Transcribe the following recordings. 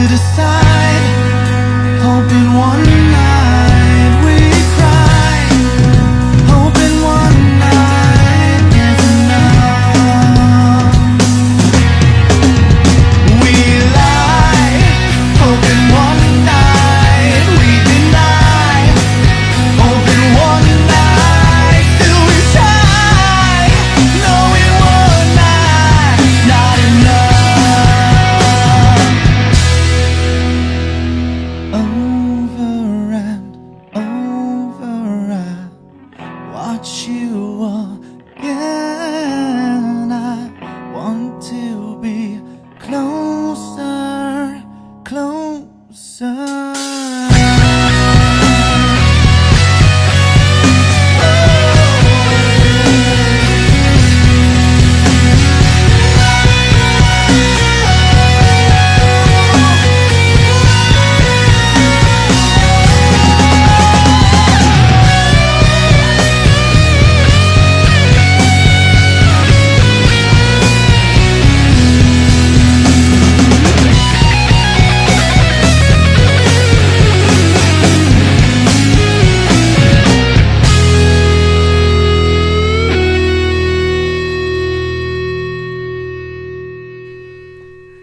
decide, hoping one night we cry, hoping one night is enough. We lie, hoping one night we deny, hoping one night till we try, knowing one night not enough. Over and over I watch you again. I want to be closer, closer.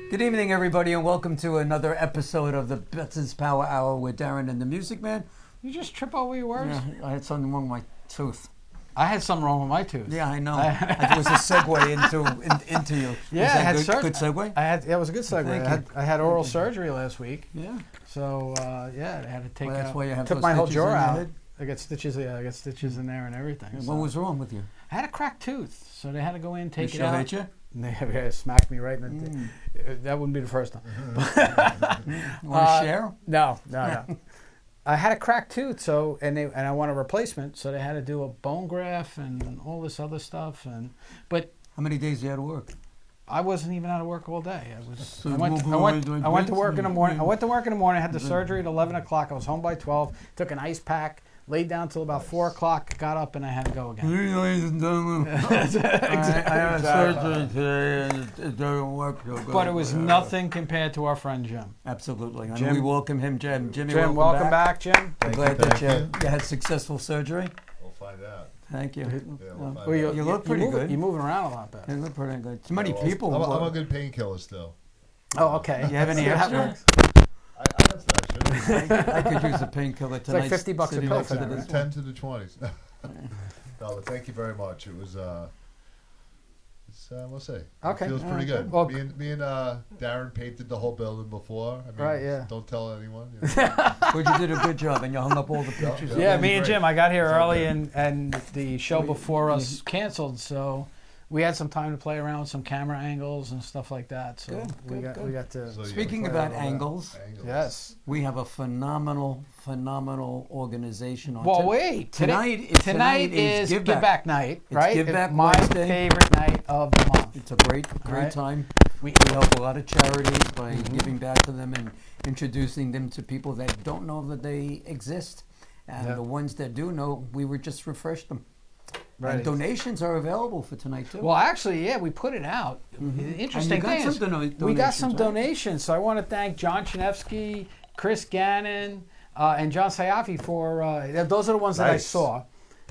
Good evening, everybody, and welcome to another episode of the Business Power Hour with Darren and the Music Man. You just trip over your words? Yeah, I had something wrong with my tooth. I had something wrong with my tooth. Yeah, I know. It was a segue into you. Yeah, was that I had good segue? It was a good segue. Thank I had oral surgery last week. Yeah. So yeah, I had to take That's out. why you have took those my whole stitches jaw in your out. head? I got stitches. Yeah, I got stitches in there and everything. What So. was wrong with you? I had a cracked tooth, so they had to go in and take They it out. hate you? They smacked me right in the. That wouldn't be the first time. You want to share? No. I had a cracked tooth, so and I want a replacement, so they had to do a bone graft and all this other stuff. But How many days you had to work? I wasn't even out of work all day. So I went to work in the morning. I went to work in the morning. I had the surgery at 11 o'clock. I was home by 12. Took an ice pack. Laid down till about 4 o'clock. Got up and I had to go again. Ladies and gentlemen, I had surgery today and it doesn't work so good. But it was nothing compared to our friend Jim. Absolutely. And Jim. we welcome him, Jim. Jimmy, Jim, welcome back, Jim. I'm glad that you had successful surgery. We'll find out. Thank you. Yeah, we'll find Well, out. You look pretty good. You're moving around a lot better. You look pretty good. Too many Well, people. I'm a good painkiller still. Oh, okay. You have any See how that extra? works? I have some extra. I could use a painkiller tonight. like $50 a sitting pill next for to that, this right? 10 to the 20s. No, but thank you very much. It was, we'll see. Okay. It feels pretty good. Well, me and Darren painted the whole building before. I mean, Right, yeah. Don't tell anyone. But you did a good job, and you hung up all the pictures. Yeah. Yeah, me and Great. Jim. I got here It's early, okay. and the show before us canceled, so we had some time to play around with some camera angles and stuff like that. So we got to. So you Speaking play about all that. angles, Yes. we have a phenomenal organization on Well, tonight. wait. Tonight is Give Back Night, It's right? Give Back my Wednesday. favorite night of the month. It's a great Right. time. We- We help a lot of charities by giving back to them and introducing them to people that don't know that they exist. And Yeah. the ones that do know, we would just refresh them. Right. And donations are available for tonight, too. Well, actually, yeah, we put it out. The interesting And you got thing is, some we got some donations, right? donations. So I want to thank John Chinevsky, Chris Gannon, and John Sayafi for those are the ones that I Nice. saw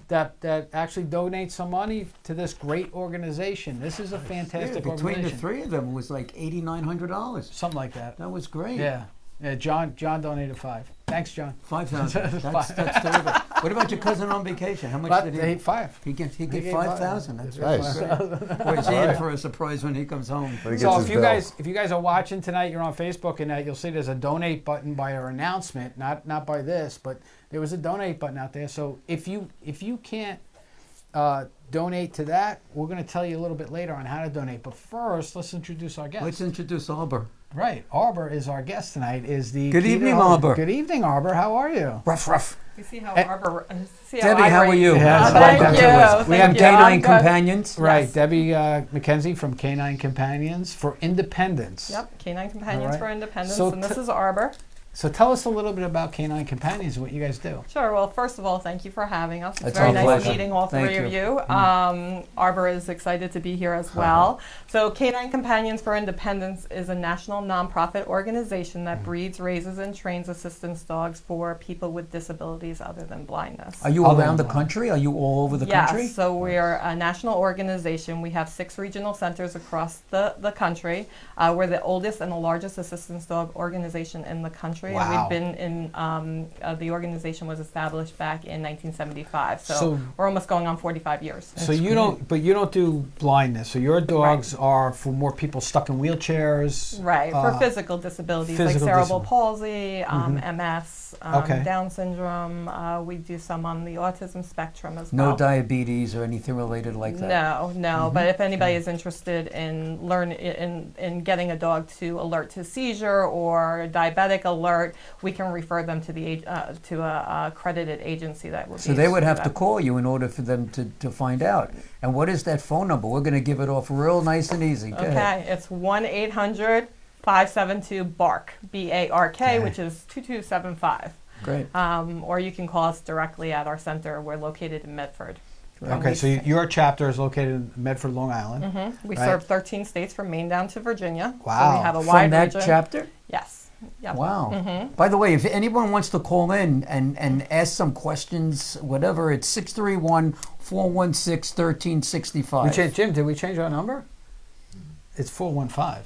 that actually donate some money to this great organization. This is a fantastic between the organization. three of them, it was like $8,900. Something like that. That was great. Yeah. John donated 5. Thanks, John. 5,000. That's terrific. What about your cousin on vacation? How much But did they he? ate 5. He get gave 5,000. That's Nice. great. Boy, he's in for a surprise when he comes home. When he So gets if his you bill. guys are watching tonight, you're on Facebook and you'll see there's a donate button by our announcement, not by this, but there was a donate button out there. So if you can't donate to that, we're going to tell you a little bit later on how to donate. But first, let's introduce our guest. Let's introduce Arbor. Right, Arbor is our guest tonight. Good evening, Arbor. Good evening, Arbor. How are you? Ruff. You see how Eh, Arbor. Debbie, how are you? Yeah, Thank welcome you. to us. We Thank have you. Canine I'm good. Companions. Right, Yes. Debbie MacKenzie from Canine Companions for Independence. Yep, Canine Companions All right. for Independence, So and this is Arbor. So tell us a little bit about Canine Companions and what you guys do. Sure. Well, first of all, thank you for having us. It's It's very our nice pleasure. meeting all Thank three of you. you. Arbor is excited to be here as well. So Canine Companions for Independence is a national nonprofit organization that breeds, raises, and trains assistance dogs for people with disabilities other than blindness. Are you Other around the than- country? Are you all over the Yes, country? so we're a national organization. We have 6 regional centers across the country. We're the oldest and the largest assistance dog organization in the country. And Wow. we've been in, the organization was established back in 1975. So, So- we're almost going on 45 years. So you don't, but you don't do blindness. So your dogs are for more people stuck in wheelchairs. Right, for uh, physical disabilities like physical cerebral disability. palsy, Mhm. MS, Okay. Down syndrome. We do some on the autism spectrum as No well. diabetes or anything related like that? No, no. Mm-hmm. But if anybody is interested in in getting a dog to alert to seizure or diabetic alert, we can refer them to to a accredited agency that would. So be they would able have do to that. call you in order for them to find out. And what is that phone number? We're going to give it off real nice and easy. Go ahead. Okay, it's 1-800-572-BARK, BARK, Okay. which is 2275. Great. Or you can call us directly at our center. We're located in Medford. Okay, so your chapter is located in Medford, Long Island. We Right. serve 13 states from Maine down to Virginia. So Wow. we have a From wide that region. chapter? Yes. Yep. Wow. Mm-hmm. By the way, if anyone wants to call in and ask some questions, whatever, it's 631-416-1365. We changed, Jim, did we change our number? It's 415.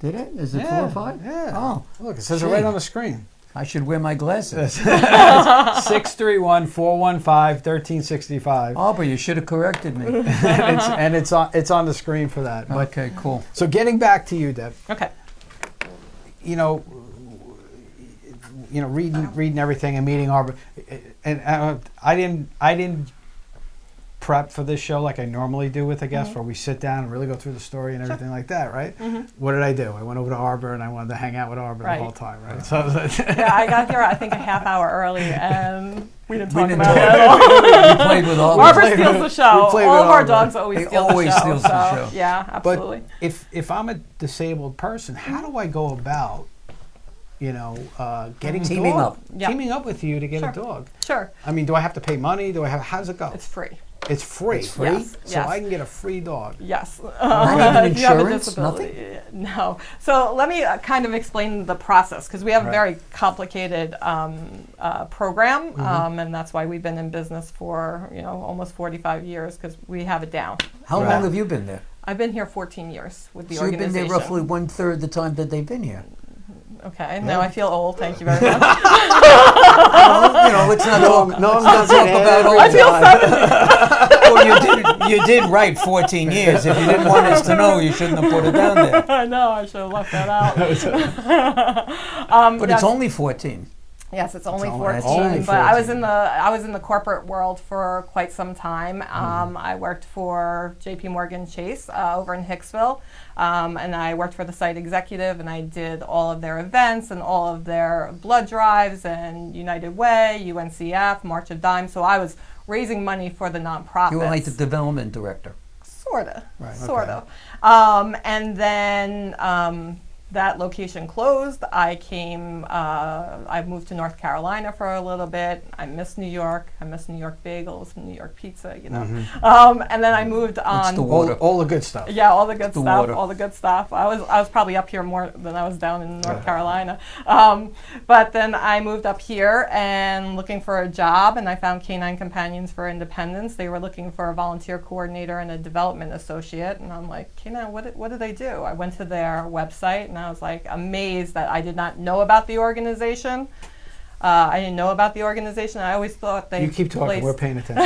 Did it? Is it Yeah, 4 or 5? yeah. Oh, Look, it says it gee. right on the screen. I should wear my glasses. 631-415-1365. Arbor, you should have corrected me. and it's on the screen for that. But Okay, cool. so getting back to you, Deb. Okay. You know, reading everything and meeting Arbor, and I didn't prep for this show like I normally do with a guest, where we sit down and really go through the story and everything like that, right? What did I do? I went over to Arbor and I wanted to hang out with Arbor Right. the whole time, right? So I was like, Yeah, I got here I think a half hour early, and we didn't talk didn't about talk. it at all. You played with Arbor. Arbor played steals with- the show. we played All with of our Arbor. dogs always He steal always the show. steals the so, show. Yeah, absolutely. but if I'm a disabled person, how do I go about, getting a Teaming dog? up. Yeah. Teaming up with you to get a Sure. dog. Sure, I mean, do I have to pay money? How does it go? it's free. It's free. It's free? Yes, So yes. I can get a free dog. Yes. Not even If you have a insurance? disability. No. So let me kind of explain the process, because we have a Right. very complicated program, and that's why we've been in business for almost 45 years, because we have it down. How Right. long have you been there? I've been here 14 years with the So you've been organization. there roughly 1/3 the time that they've been here. Okay. Now I feel old. Thank you very much. Well, let's not talk, let's not talk about old. I feel 70. Well, you did right 14 years. If you didn't want us to know, you shouldn't have put it down there. I know. I should have left that out. But yes. it's only 14. Yes, it's only only- 14. it's only But I was 14. in the corporate world for quite some time. I worked for J.P. Morgan Chase over in Hicksville, and I worked for the site executive, and I did all of their events and all of their blood drives and United Way, UNCF, March of Dimes. So I was raising money for the nonprofits. You were like the development director. Sorta. Right, Sort okay. of. And then that location closed. I moved to North Carolina for a little bit. I miss New York. I miss New York bagels and New York pizza, And then I moved on. the water. All the good stuff. Yeah, all the good the stuff. water. All the good stuff. I was probably up here more than I was down in North Carolina. But then I moved up here and looking for a job, and I found Canine Companions for Independence. They were looking for a volunteer coordinator and a development associate, and I'm like, Canine, what do they do? I went to their website, and I was like amazed that I did not know about the organization. I didn't know about the organization. I always thought they You keep talking. placed- We're paying attention.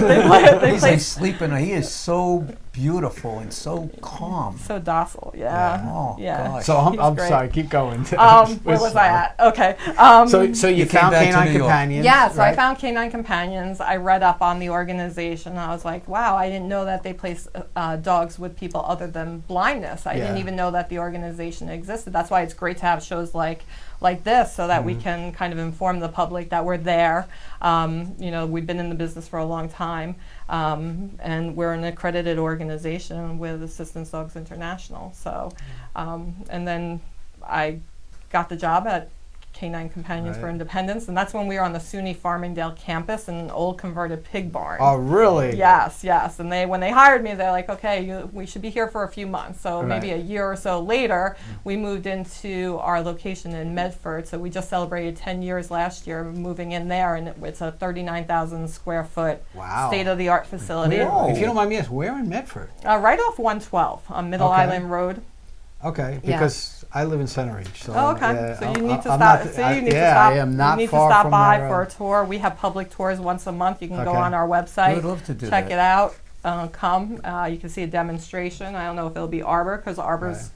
they He's like placed sleeping. He is so beautiful and so calm. so docile. Yeah. Oh, Yeah. gosh. So He's I'm great. sorry. Keep going. Where was I at? Okay. So you came found back to Canine New York. Companions. Yeah, so I right? found Canine Companions. I read up on the organization. I was like, wow, I didn't know that they place dogs with people other than blindness. I didn't Yeah. even know that the organization existed. That's why it's great to have shows like this, so that we can kind of inform the public that we're there. We've been in the business for a long time, and we're an accredited organization with Assistance Dogs International. So, and then I got the job at Canine Companions for Right. Independence, and that's when we were on the SUNY Farmingdale campus in an old converted pig barn. Oh, really? Yes, yes. And when they hired me, they're like, okay, we should be here for a few months. So Right. maybe a year or so later, we moved into our location in Medford. So we just celebrated 10 years last year moving in there, and it's a 39,000 square foot Wow. state-of-the-art facility. Whoa. If you don't mind me asking, where in Medford? Right off 112 on Middle Okay. Island Road. Okay, Yeah. because I live in Center Ridge. So Oh, okay. yeah, So I'm- you need to I'm stop. not- See, I- you need to yeah, stop. I am not you need far to stop from by there, for a tour. We have public tours once a month. You can go Okay. on our website. We would love to do check that. it out. Come. You can see a demonstration. I don't know if it'll be Arbor because Arbor's Right.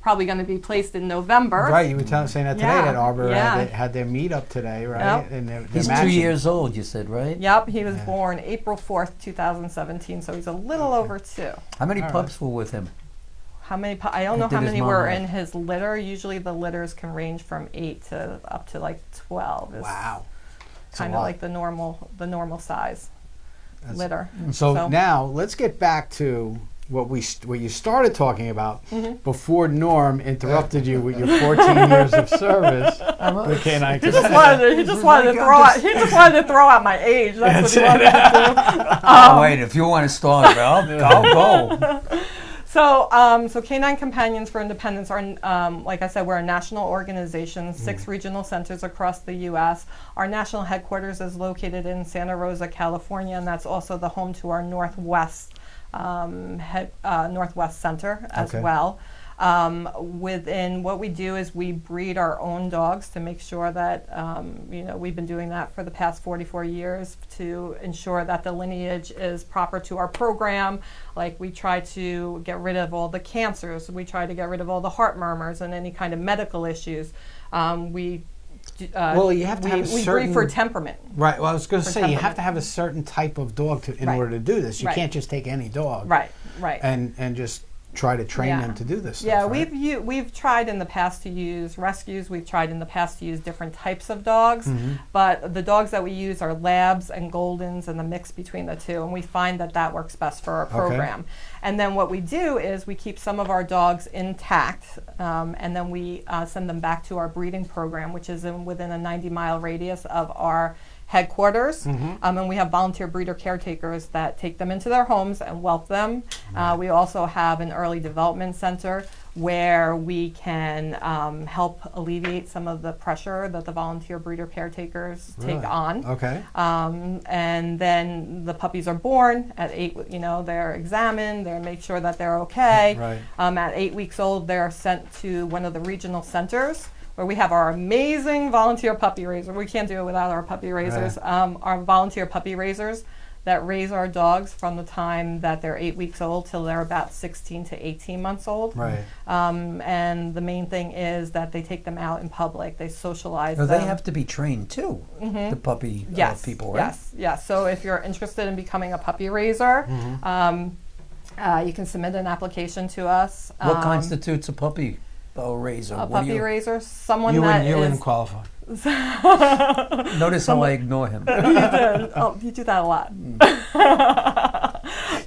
probably going to be placed in November. Right, you were saying that today Yeah, that Arbor yeah. had their meetup today, right? Yep. And they're He's 2 matching. years old, you said, right? Yep. He was Yeah. born April 4th, 2017. So he's a little over 2. How many All right. pups were with him? How many? I don't know Did how his many mom were have- in his litter. Usually the litters can range from 8 to up to like 12. Is Wow. That's a Kind of lot. like the normal size That's- litter. So now let's get back to what you started talking about before Norm interrupted you with your 14 years of service with Canine He just Companions. wanted to throw out my age. That's what he wanted to do. Oh, wait, if you want to start, I'll go. So Canine Companions for Independence are, like I said, we're a national organization, 6 regional centers across the U.S. Our national headquarters is located in Santa Rosa, California, and that's also the home to our Northwest Center as Okay. well. Within what we do is we breed our own dogs to make sure that, we've been doing that for the past 44 years to ensure that the lineage is proper to our program. Like we try to get rid of all the cancers, we try to get rid of all the heart murmurs and any kind of medical issues. Well, you have to have a we certain- breed for temperament. Right. Well, I was going to For say you have temperament. to have a certain type of dog in Right. order to do this. You Right. can't just take any dog, Right. and just try to train Yeah. them to do this. Stuff, Yeah, right? we've tried in the past to use rescues. We've tried in the past to use different types of dogs, Mm-hmm. but the dogs that we use are Labs and Goldens and the mix between the two, and we find that works best for our program. And then what we do is we keep some of our dogs intact, and then we send them back to our breeding program, which is within a 90-mile radius of our headquarters, and we have volunteer breeder caretakers that take them into their homes and whelp them. We also have an early development center where we can help alleviate some of the pressure that the volunteer breeder caretakers Really? take on. Okay. And then the puppies are born at 8. They're examined. They make sure that they're okay. Right. At 8 weeks old, they're sent to one of the regional centers where we have our amazing volunteer puppy raiser. We can't do it without our puppy raisers. Our volunteer puppy raisers that raise our dogs from the time that they're 8 weeks old till they're about 16 to 18 months old. Right. And the main thing is that they take them out in public. They socialize Now, them. they have to be trained too, the puppy Yes, people, right? yes. So if you're interested in becoming a puppy raiser, you can submit an application to us. What constitutes a puppy raiser? A What do puppy you- raiser, someone You that wouldn't is. qualify. Notice how I ignore him. You did. Oh, you do that a lot.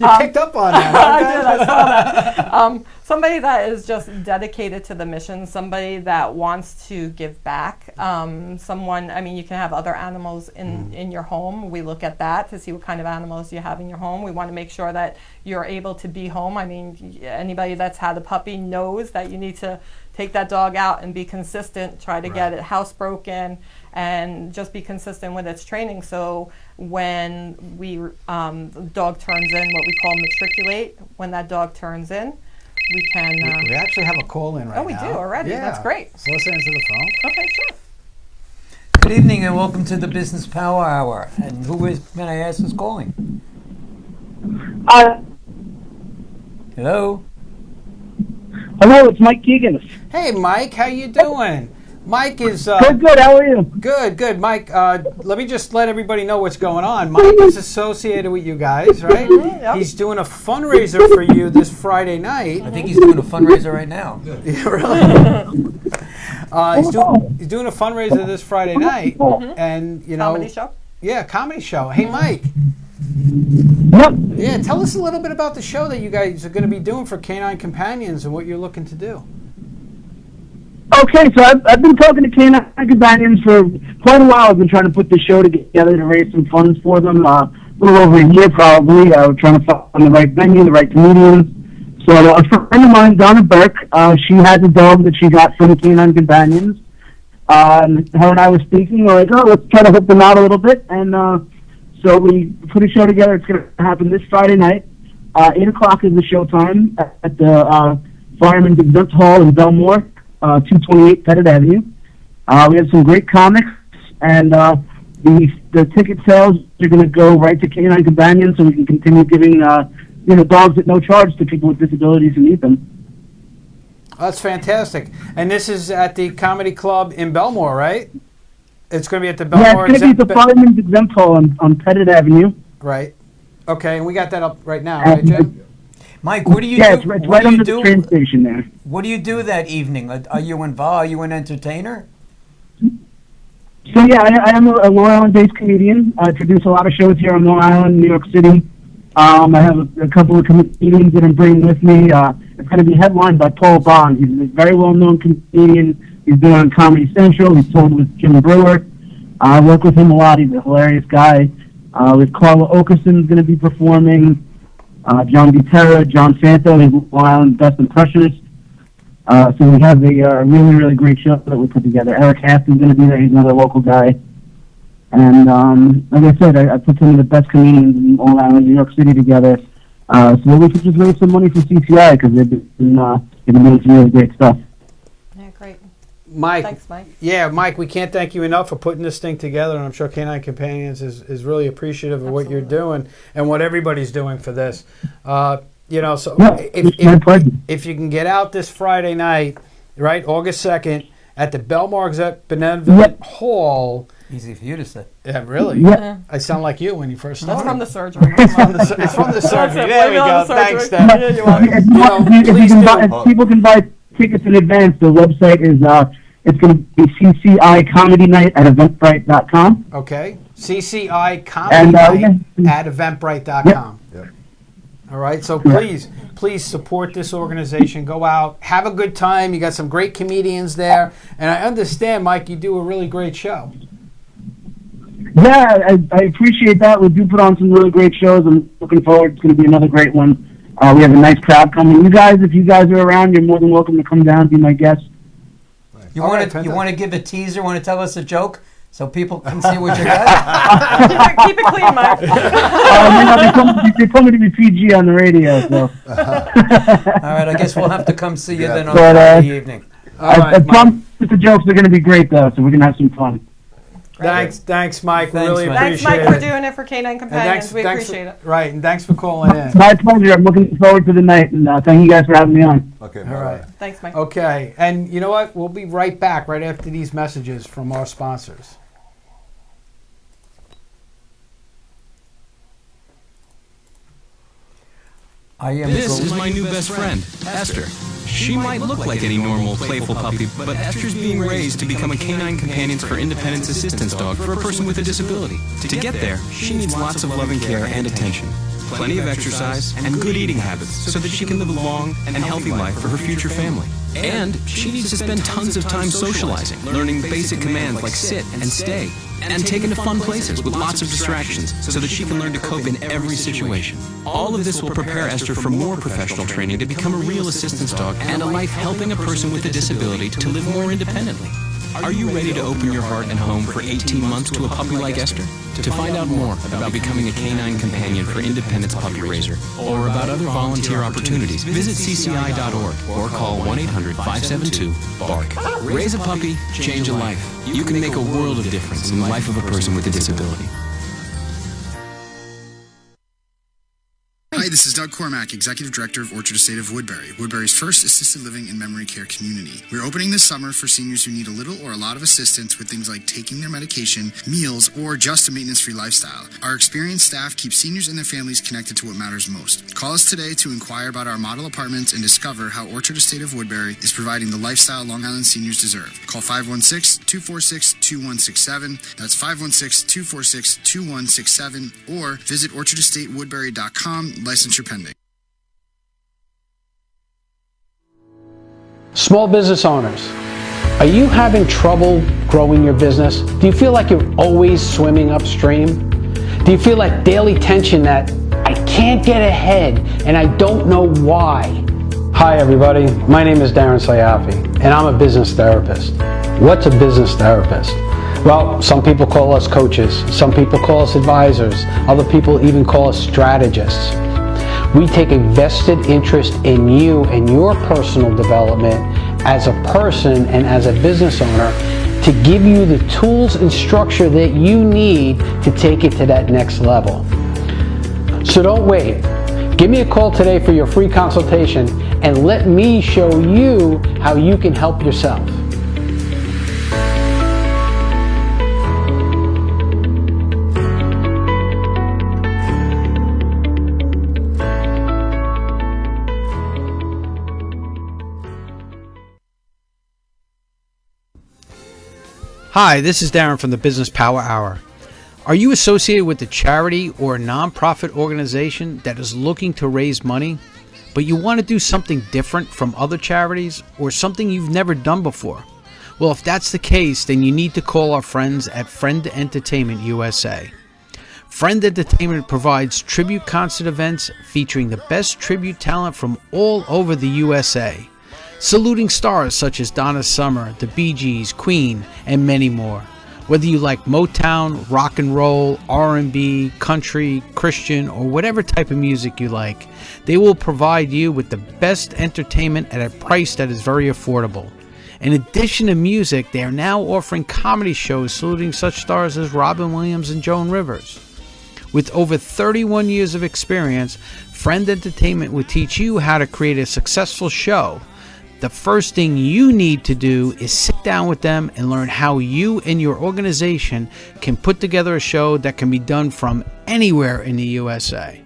You picked up on that. I did. I saw that. Somebody that is just dedicated to the mission. Somebody that wants to give back. Someone. I mean, you can have other animals in your home. We look at that to see what kind of animals you have in your home. We want to make sure that you're able to be home. I mean, anybody that's had a puppy knows that you need to take that dog out and be consistent. Try to get it housebroken and just be consistent with its training. So when the dog turns in, what we call matriculate, when that dog turns in, we can. We actually have a call in right now. Oh, we do already. Yeah. That's great. So let's answer the phone. Okay, sure. Good evening and welcome to the Business Power Hour. And who is, can I ask, is calling? Hello? Hello, it's Mike Keegan. Hey, Mike, how you doing? Mike is Good. How are you? good. Mike, let me just let everybody know what's going on. Mike is associated with you guys, right? Yep. He's doing a fundraiser for you this Friday night. I think he's doing a fundraiser right now. Yeah, really? He's doing a fundraiser this Friday night, and Comedy show. yeah, comedy show. Hey, Mike. Yep. Yeah, tell us a little bit about the show that you guys are going to be doing for Canine Companions and what you're looking to do. Okay, so I've been talking to Canine Companions for quite a while. I've been trying to put this show together to raise some funds for them. A little over a year, probably. We're trying to find the right venue, the right comedians. So a friend of mine, Donna Burke, she has a dog that she got from Canine Companions. Her and I were speaking. We're like, oh, let's try to help them out a little bit. And so we put a show together. It's going to happen this Friday night. 8 o'clock is the show time at the Fireman's Exempt Hall in Belmore, 228 Pettit Avenue. We have some great comics, and the ticket sales are going to go right to Canine Companions, so we can continue giving dogs at no charge to people with disabilities who need them. That's fantastic. And this is at the Comedy Club in Belmore, right? It's going to be at the Belmore. Yeah, it's going to be at the Fireman's Exempt Hall on Pettit Avenue. Right. Okay, and we got that up right now, right, Jim? Mike, what do you yeah, do? it's What right do you under do? the train station there. What do you do that evening? Are you involved? Are you an entertainer? So yeah, I am a Long Island-based comedian. I produce a lot of shows here in Long Island, New York City. I have a couple of comedians that I'm bringing with me. It's going to be headlined by Paul Bond. He's a very well-known comedian. He's been on Comedy Central. He's toured with Jim Brewer. I work with him a lot. He's a hilarious guy. With Carla Okerson going to be performing. John Butera, John Santo, he's Long Island's best impressionist. So we have a really, really great show that we put together. Eric Haft is going to be there. He's another local guy. And like I said, I put some of the best comedians in Long Island, New York City together so that we could just raise some money for CCI because they've been doing some really great stuff. Yeah, great. Mike. Thanks, Mike. Yeah, Mike, we can't thank you enough for putting this thing together, and I'm sure Canine Companions is really appreciative of what you're doing and what everybody's doing for this. So if you can get out this Friday night, right, August 2nd, at the Belmore Benevolent Hall. Easy for you to say. Yeah, really? Yeah. I sound like you when you first That's started. from the surgery. It's from the surgery. There we go. Thanks, Deb. Yeah, you're welcome. If people can buy tickets in advance, the website is it's going to be CCI Comedy Night at Eventbrite.com. Okay. CCI Comedy Night at Eventbrite.com. Yep. All right. So please support this organization. Go out, have a good time. You got some great comedians there, and I understand, Mike, you do a really great show. Yeah, I appreciate that. We do put on some really great shows. I'm looking forward. It's going to be another great one. We have a nice crowd coming. If you guys are around, you're more than welcome to come down and be my guest. You want to give a teaser? Want to tell us a joke so people can see what you got? Keep it clean, Mike. They told me to be PG on the radio. So. All right, I guess we'll have to come see you then on Friday evening. I promise the jokes are going to be great, though, so we're going to have some fun. Thanks, Mike. We really Mike. appreciate Thanks, it. Mike, for doing it for Canine Companions. We appreciate it. Right, and thanks for calling in. My pleasure. I'm looking forward to the night, and thank you guys for having me on. Okay, All bye-bye. right. Thanks, Mike. Okay, and you know what? We'll be right back right after these messages from our sponsors. This is my new best friend, Esther. She might look like any normal, playful puppy, but Esther's being raised to become a Canine Companions for Independence assistance dog for a person with a disability. To get there, she needs lots of loving care and attention, plenty of exercise, and good eating habits so that she can live a long and healthy life for her future family. And she needs to spend tons of time socializing, learning basic commands like sit and stay, and taken to fun places with lots of distractions so that she can learn to cope in every situation. All of this will prepare Esther for more professional training to become a real assistance dog and a life helping a person with a disability to live more independently. Are you ready to open your heart and home for 18 months to a puppy like Esther? To find out more about becoming a Canine Companion for Independence Puppy Raiser or about other volunteer opportunities, visit cci.org or call 1-800-572-BARK. Raise a puppy, change a life. You can make a world of difference in the life of a person with a disability. Hi, this is Doug Cormack, Executive Director of Orchard Estate of Woodbury, Woodbury's first assisted living and memory care community. We're opening this summer for seniors who need a little or a lot of assistance with things like taking their medication, meals, or just a maintenance-free lifestyle. Our experienced staff keeps seniors and their families connected to what matters most. Call us today to inquire about our model apartments and discover how Orchard Estate of Woodbury is providing the lifestyle Long Island seniors deserve. Call 516-246-2167. That's 516-246-2167. Or visit orchardestatewoodbury.com. Licensure pending. Small business owners, Are you having trouble growing your business? Do you feel like you're always swimming upstream? Do you feel like daily tension that I can't get ahead and I don't know why? Hi everybody, my name is Darren Sayafi and I'm a business therapist. What's a business therapist? Well, some people call us coaches, some people call us advisors, other people even call us strategists. We take a vested interest in you and your personal development as a person and as a business owner to give you the tools and structure that you need to take it to that next level. So don't wait. Give me a call today for your free consultation and let me show you how you can help yourself. Hi, this is Darren from the Business Power Hour. Are you associated with a charity or a nonprofit organization that is looking to raise money, but you want to do something different from other charities or something you've never done before? Well, if that's the case, then you need to call our friends at Friend Entertainment USA. Friend Entertainment provides tribute concert events featuring the best tribute talent from all over the USA. Saluting stars such as Donna Summer, the Bee Gees, Queen, and many more. Whether you like Motown, rock and roll, R&B, country, Christian, or whatever type of music you like, they will provide you with the best entertainment at a price that is very affordable. In addition to music, they are now offering comedy shows saluting such stars as Robin Williams and Joan Rivers. With over 31 years of experience, Friend Entertainment will teach you how to create a successful show. The first thing you need to do is sit down with them and learn how you and your organization can put together a show that can be done from anywhere in the USA.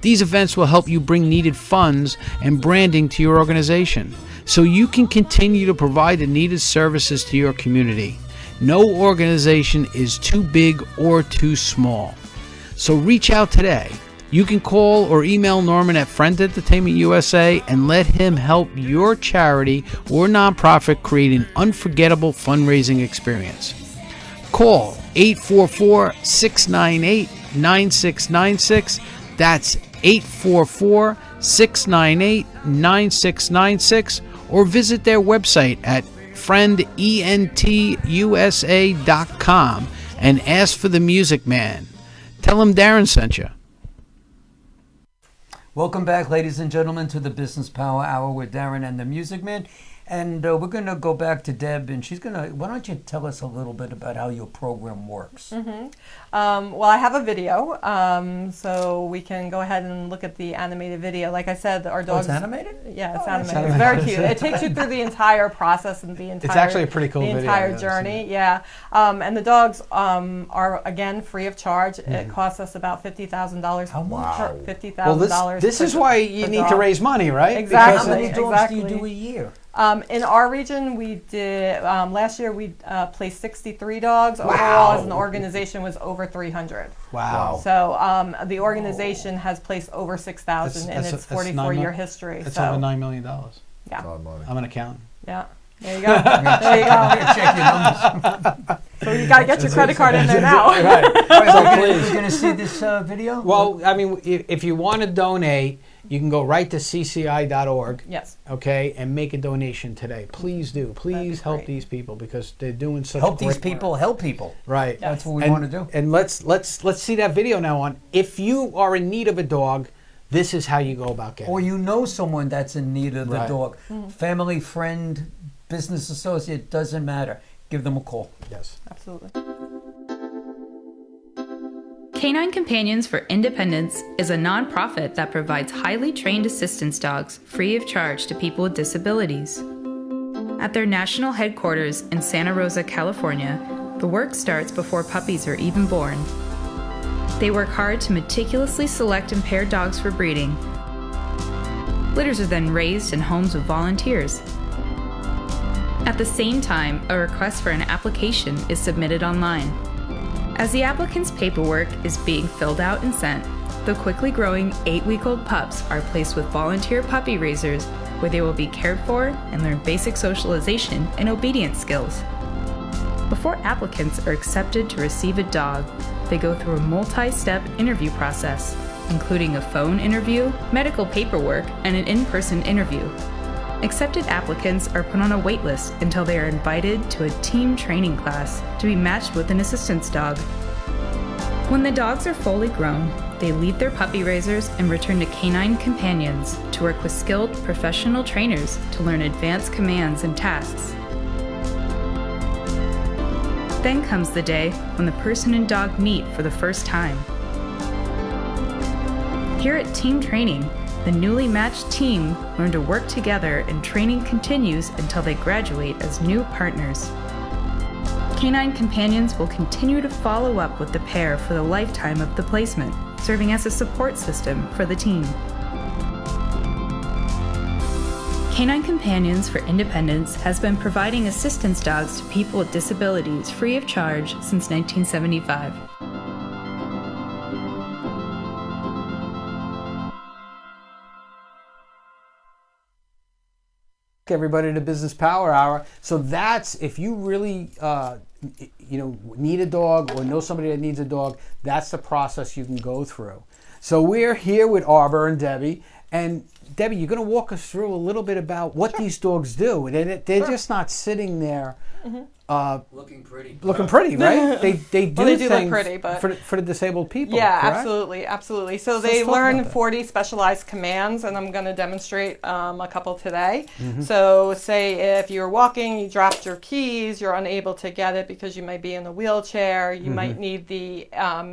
These events will help you bring needed funds and branding to your organization so you can continue to provide the needed services to your community. No organization is too big or too small. So reach out today. You can call or email Norman at Friend Entertainment USA and let him help your charity or nonprofit create an unforgettable fundraising experience. Call 844-698-9696. That's 844-698-9696, or visit their website at friendentusa.com and ask for the Music Man. Tell him Darren sent you. Welcome back, ladies and gentlemen, to the Business Power Hour with Darren and the Music Man. And we're going to go back to Deb, and she's going to, why don't you tell us a little bit about how your program works? Mm-hmm. Well, I have a video, so we can go ahead and look at the animated video. Like I said, our dogs... Oh, it's animated? Yeah, it's animated. It's very cute. It takes you through the entire process and the entire... It's actually a pretty cool video. The entire journey, yeah. And the dogs are, again, free of charge. Mm-hmm. It costs us about $50,000. How much? $50,000. Well, this is why you need to raise money, right? Exactly. How many dogs do you do a year? In our region, we did, last year we placed 63 dogs. Overall, as an organization, was over 300. Wow. So the organization has placed over 6,000 in its 44-year history. That's so, over $9 million. Yeah. I'm an accountant. Yeah. There you go. There you go. Check your numbers. So you got to get your credit card in there now. Right. So we're going to see this video? Well, I mean, if you want to donate, you can go right to cci.org. Yes. Okay, and make a donation today. Please do. Please help these people because they're doing such help great these people. work. Help people. Right. That's what we want to do. And let's see that video now on. If you are in need of a dog, this is how you go about getting. Or you know someone that's in need of the dog. Mm-hmm. Family, friend, business associate, doesn't matter. Give them a call. Yes. Absolutely. Canine Companions for Independence is a nonprofit that provides highly trained assistance dogs free of charge to people with disabilities. At their national headquarters in Santa Rosa, California, the work starts before puppies are even born. They work hard to meticulously select and pair dogs for breeding. Litters are then raised in homes with volunteers. At the same time, a request for an application is submitted online. As the applicant's paperwork is being filled out and sent, the quickly growing 8-week-old pups are placed with volunteer puppy raisers where they will be cared for and learn basic socialization and obedience skills. Before applicants are accepted to receive a dog, they go through a multi-step interview process, including a phone interview, medical paperwork, and an in-person interview. Accepted applicants are put on a wait list until they are invited to a team training class to be matched with an assistance dog. When the dogs are fully grown, they leave their puppy raisers and return to Canine Companions to work with skilled professional trainers to learn advanced commands and tasks. Then comes the day when the person and dog meet for the first time. Here at Team Training, the newly matched team learn to work together and training continues until they graduate as new partners. Canine Companions will continue to follow up with the pair for the lifetime of the placement, serving as a support system for the team. Canine Companions for Independence has been providing assistance dogs to people with disabilities free of charge since 1975. Everybody to Business Power Hour. So that's, if you really need a dog or know somebody that needs a dog, that's the process you can go through. So we're here with Arbor and Debbie, and Debbie, you're going to walk us through a little bit about what these dogs do. They're just not sitting there Looking pretty. looking pretty, right? They do Well, they do look things pretty, but for the disabled people. yeah, correct? absolutely. So So they let's talk learn about that. 40 specialized commands, and I'm going to demonstrate a couple today. Mm-hmm. So say if you're walking, you dropped your keys, you're unable to get it because you might be in a wheelchair, you Mm-hmm. might need the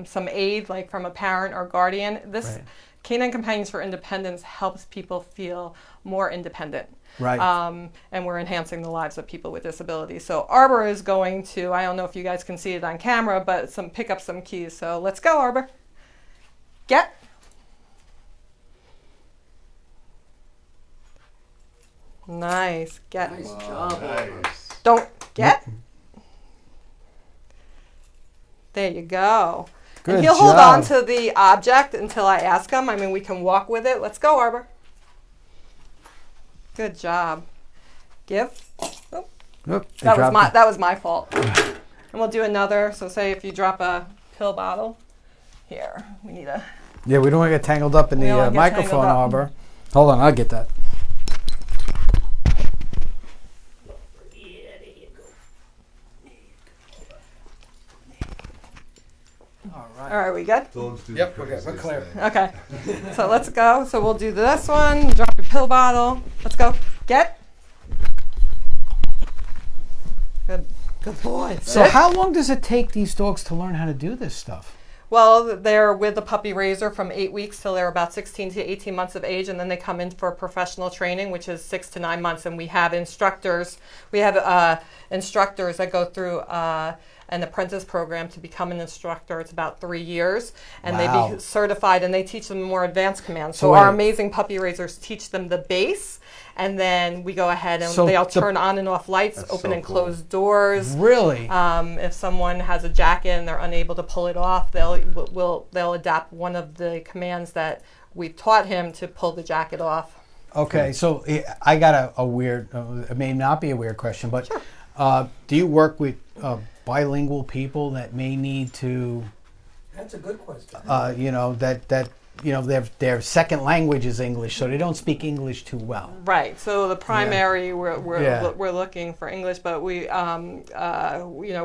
some aid like from a parent or guardian. This Right. Canine Companions for Independence helps people feel more independent. Right. And we're enhancing the lives of people with disabilities. So Arbor is going to, I don't know if you guys can see it on camera, but pick up some keys. So let's go, Arbor. Get. Nice. Get. Nice job. Nice. Don't get. There you go. Good and he'll hold on job. to the object until I ask him. I mean, we can walk with it. Let's go, Arbor. Good job. Give. Oh, Oop, they that dropped it. that was my fault. And we'll do another. So say if you drop a pill bottle, here we need a. Yeah, we don't want to get tangled up in We don't the wanna get microphone, tangled up. Arbor. Hold on, I'll get that. All right, we good? Dogs do Yep, the we're good. craziest We're clear. thing. Okay. So let's go. So we'll do this one. Drop your pill bottle. Let's go. Get. Good. Good boy. So Sit. how long does it take these dogs to learn how to do this stuff? Well, they're with the puppy raiser from 8 weeks till they're about 16 to 18 months of age, and then they come in for professional training, which is 6 to 9 months. And we have instructors. We have instructors that go through an apprentice program to become an instructor. It's about 3 years, and they Wow. be certified, and they teach them more advanced commands. So So our wait. amazing puppy raisers teach them the base, and then we go ahead and So they'll the- turn on and off lights, That's open so and cool. close doors. Really? If someone has a jacket and they're unable to pull it off, they'll adapt one of the commands that we've taught him to pull the jacket off. Okay, so I got a weird, it may not be a weird question, but do you work with bilingual people that may need to, That's a good question. their second language is English, so they don't speak English too well? Right. So the primary we're Yeah. we're looking for English, but we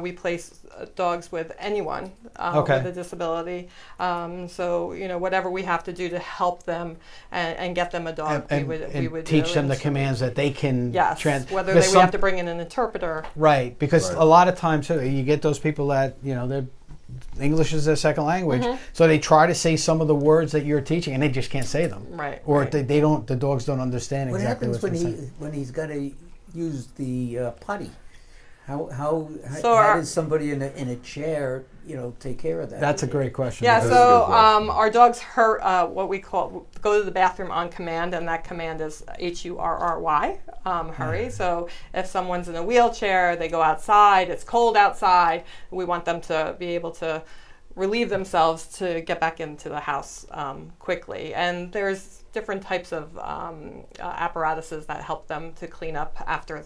we place dogs with anyone Okay. with a disability. So whatever we have to do to help them and get them a dog, we would teach do. them the And so- commands that they can Yes. Whether because we have to bring in an interpreter. Right, because Right. a lot of times you get those people that, they're English is their second language, Mm-hmm. so they try to say some of the words that you're teaching, and they just can't say them. Right, Or right. they don't. The dogs don't understand What exactly happens what when they're saying. when he's got to use the potty? How So how our- does somebody in a chair take care of that? That's a great question. Yeah, because- That's a so good question. our dogs what we call go to the bathroom on command, and that command is HURRY, hurry. So if someone's in a wheelchair, they go outside, it's cold outside, we want them to be able to relieve themselves to get back into the house quickly. And there's different types of apparatuses that help them to clean up after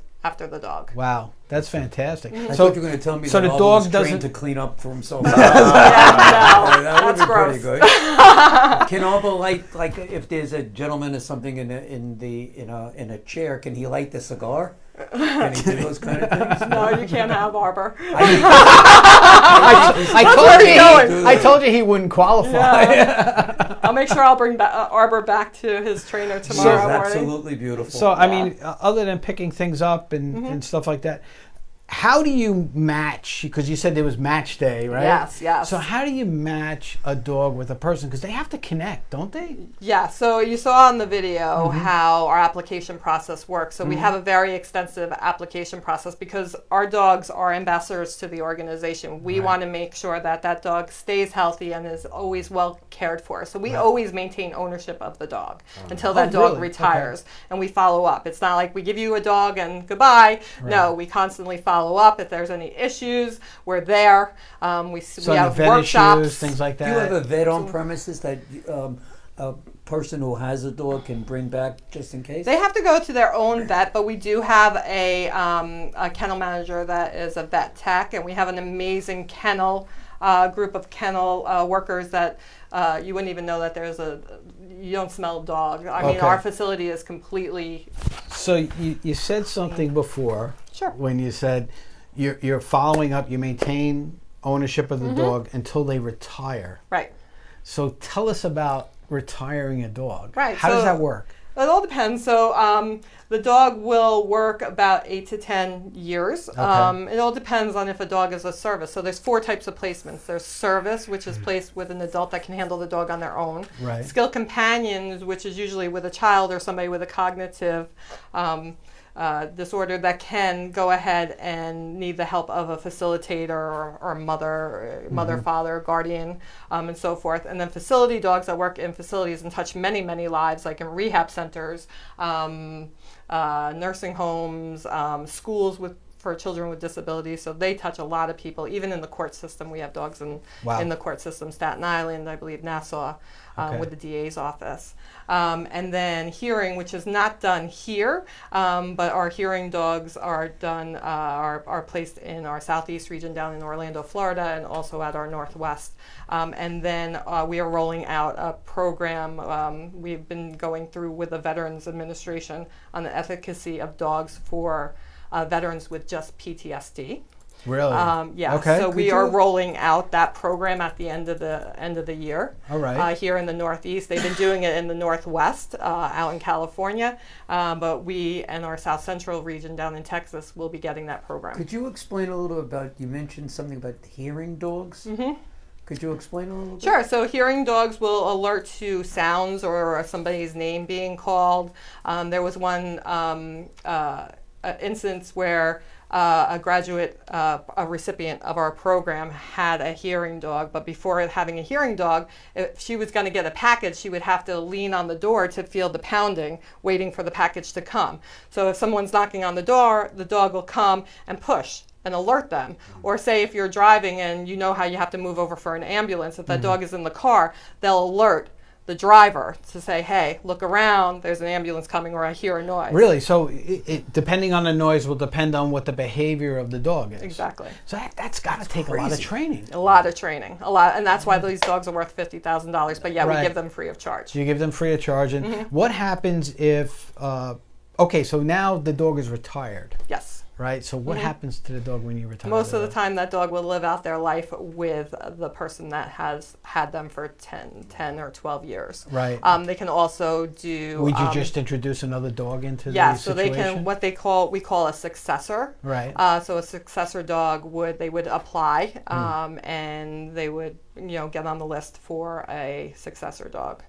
the dog. Wow, that's fantastic. I So thought you were going to tell me so that the Aldo dog was doesn't- trained to clean up for himself. Yeah, no, that would that's be gross. pretty good. Can Aldo like if there's a gentleman or something in a chair, can he light the cigar? Can he do those kind of things? No, you can't have Arbor. I told you he wouldn't qualify. Yeah. I'll make sure I'll bring Arbor back to his trainer tomorrow He's morning. absolutely beautiful. So, I mean, other than picking things up and stuff like that, how do you match? Because you said there was match day, right? Yes, yes. So how do you match a dog with a person? Because they have to connect, don't they? Yeah, so you saw on the video how our application process works. So we have a very extensive application process because our dogs are ambassadors to the organization. We want to make sure that that dog stays healthy and is always well cared for. So we always maintain ownership of the dog until that dog really? retires. And we follow up. It's not like we give you a dog and goodbye. No, we constantly follow up. If there's any issues, we're there. We have vet workshops. issues, things like that. Do you have a vet on premises that a person who has a dog can bring back just in case? They have to go to their own vet, but we do have a kennel manager that is a vet tech, and we have an amazing kennel group of kennel workers that you wouldn't even know that you don't smell a dog. I mean, our facility is completely... So you said something before. Sure. When you said you're following up, you maintain ownership of the dog until they retire. Right. So tell us about retiring a dog. Right. How does that work? It all depends. So the dog will work about 8 to 10 years. It all depends on if a dog is a service. So there's 4 types of placements. There's service, which is placed with an adult that can handle the dog on their own. Right. Skill companions, which is usually with a child or somebody with a cognitive disorder that can go ahead and need the help of a facilitator or mother, father, guardian, and so forth. And then facility dogs that work in facilities and touch many, many lives, like in rehab centers, nursing homes, schools for children with disabilities. So they touch a lot of people. Even in the court system, we have dogs in the court system, Staten Island, I believe Nassau, with the DA's office. And then hearing, which is not done here, but our hearing dogs are done, are placed in our southeast region down in Orlando, Florida, and also at our northwest. And then we are rolling out a program we've been going through with the Veterans Administration on the efficacy of dogs for veterans with just PTSD. Really? Yeah. Okay. So we are rolling out that program at the end of the year. All right. Here in the Northeast, they've been doing it in the Northwest, out in California, but we and our South Central region down in Texas will be getting that program. Could you explain a little about? You mentioned something about hearing dogs. Mm-hmm. Could you explain a little bit? Sure. So hearing dogs will alert to sounds or somebody's name being called. There was one instance where a graduate, a recipient of our program had a hearing dog, but before having a hearing dog, if she was going to get a package, she would have to lean on the door to feel the pounding, waiting for the package to come. So if someone's knocking on the door, the dog will come and push and alert them. Or say if you're driving and you know how you have to move over for an ambulance, if that dog is in the car, they'll alert the driver to say, hey, look around, there's an ambulance coming, or I hear a noise. Really? So it depending on the noise will depend on what the behavior of the dog is. Exactly. So that's got to take a lot of training. A lot of training. And that's why these dogs are worth $50,000. But yeah, we give them free of charge. You give them free of charge. And what happens if, so now the dog is retired. Yes. Right? So what happens to the dog when you retire? Most of the time that dog will live out their life with the person that has had them for 10 or 12 years. Right. They can also do... Would you just introduce another dog into the situation? situation? Yeah, so they can, we call a successor. Right. So a successor dog would apply and they would, get on the list for a successor dog.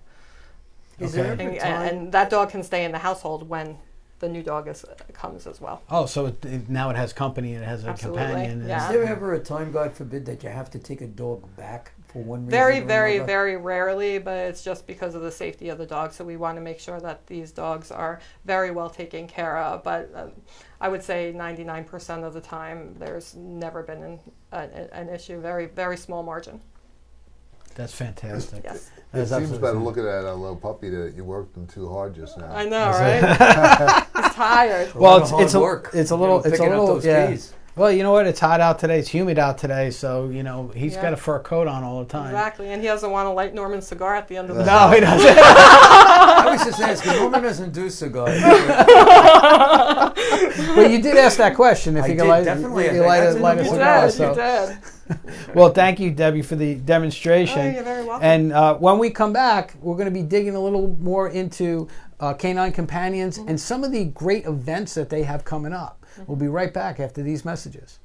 And that dog can stay in the household when the new dog comes as well. Oh, so now it has company and it has a companion. Yeah. Is there ever a time, God forbid, that you have to take a dog back for one reason Very, or very, another? very rarely, but it's just because of the safety of the dog. So we want to make sure that these dogs are very well taken care of. But I would say 99% of the time, there's never been an issue. Very, very small margin. That's fantastic. Yes. It That's seems absolutely better fantastic. looking at that little puppy that you worked him too hard just now. I know, right? He's tired. Well, Hard it's a work. little, it's a Picking up little, those yeah. keys. Well, you know what? It's hot out today. It's humid out today, so he's Yeah. got a fur coat on all the time. Exactly, and he doesn't want to light Norman's cigar at the end of the No, he doesn't. I was just asking, Norman doesn't do cigars. Well, you did ask that question. If I you did, can light, definitely. you light That's a in light the a You cigar. did, So. you did. Well, thank you, Debbie, for the demonstration. Oh, you're very welcome. And when we come back, we're going to be digging a little more into Canine Companions and some of the great events that they have coming up. We'll be right back after these messages.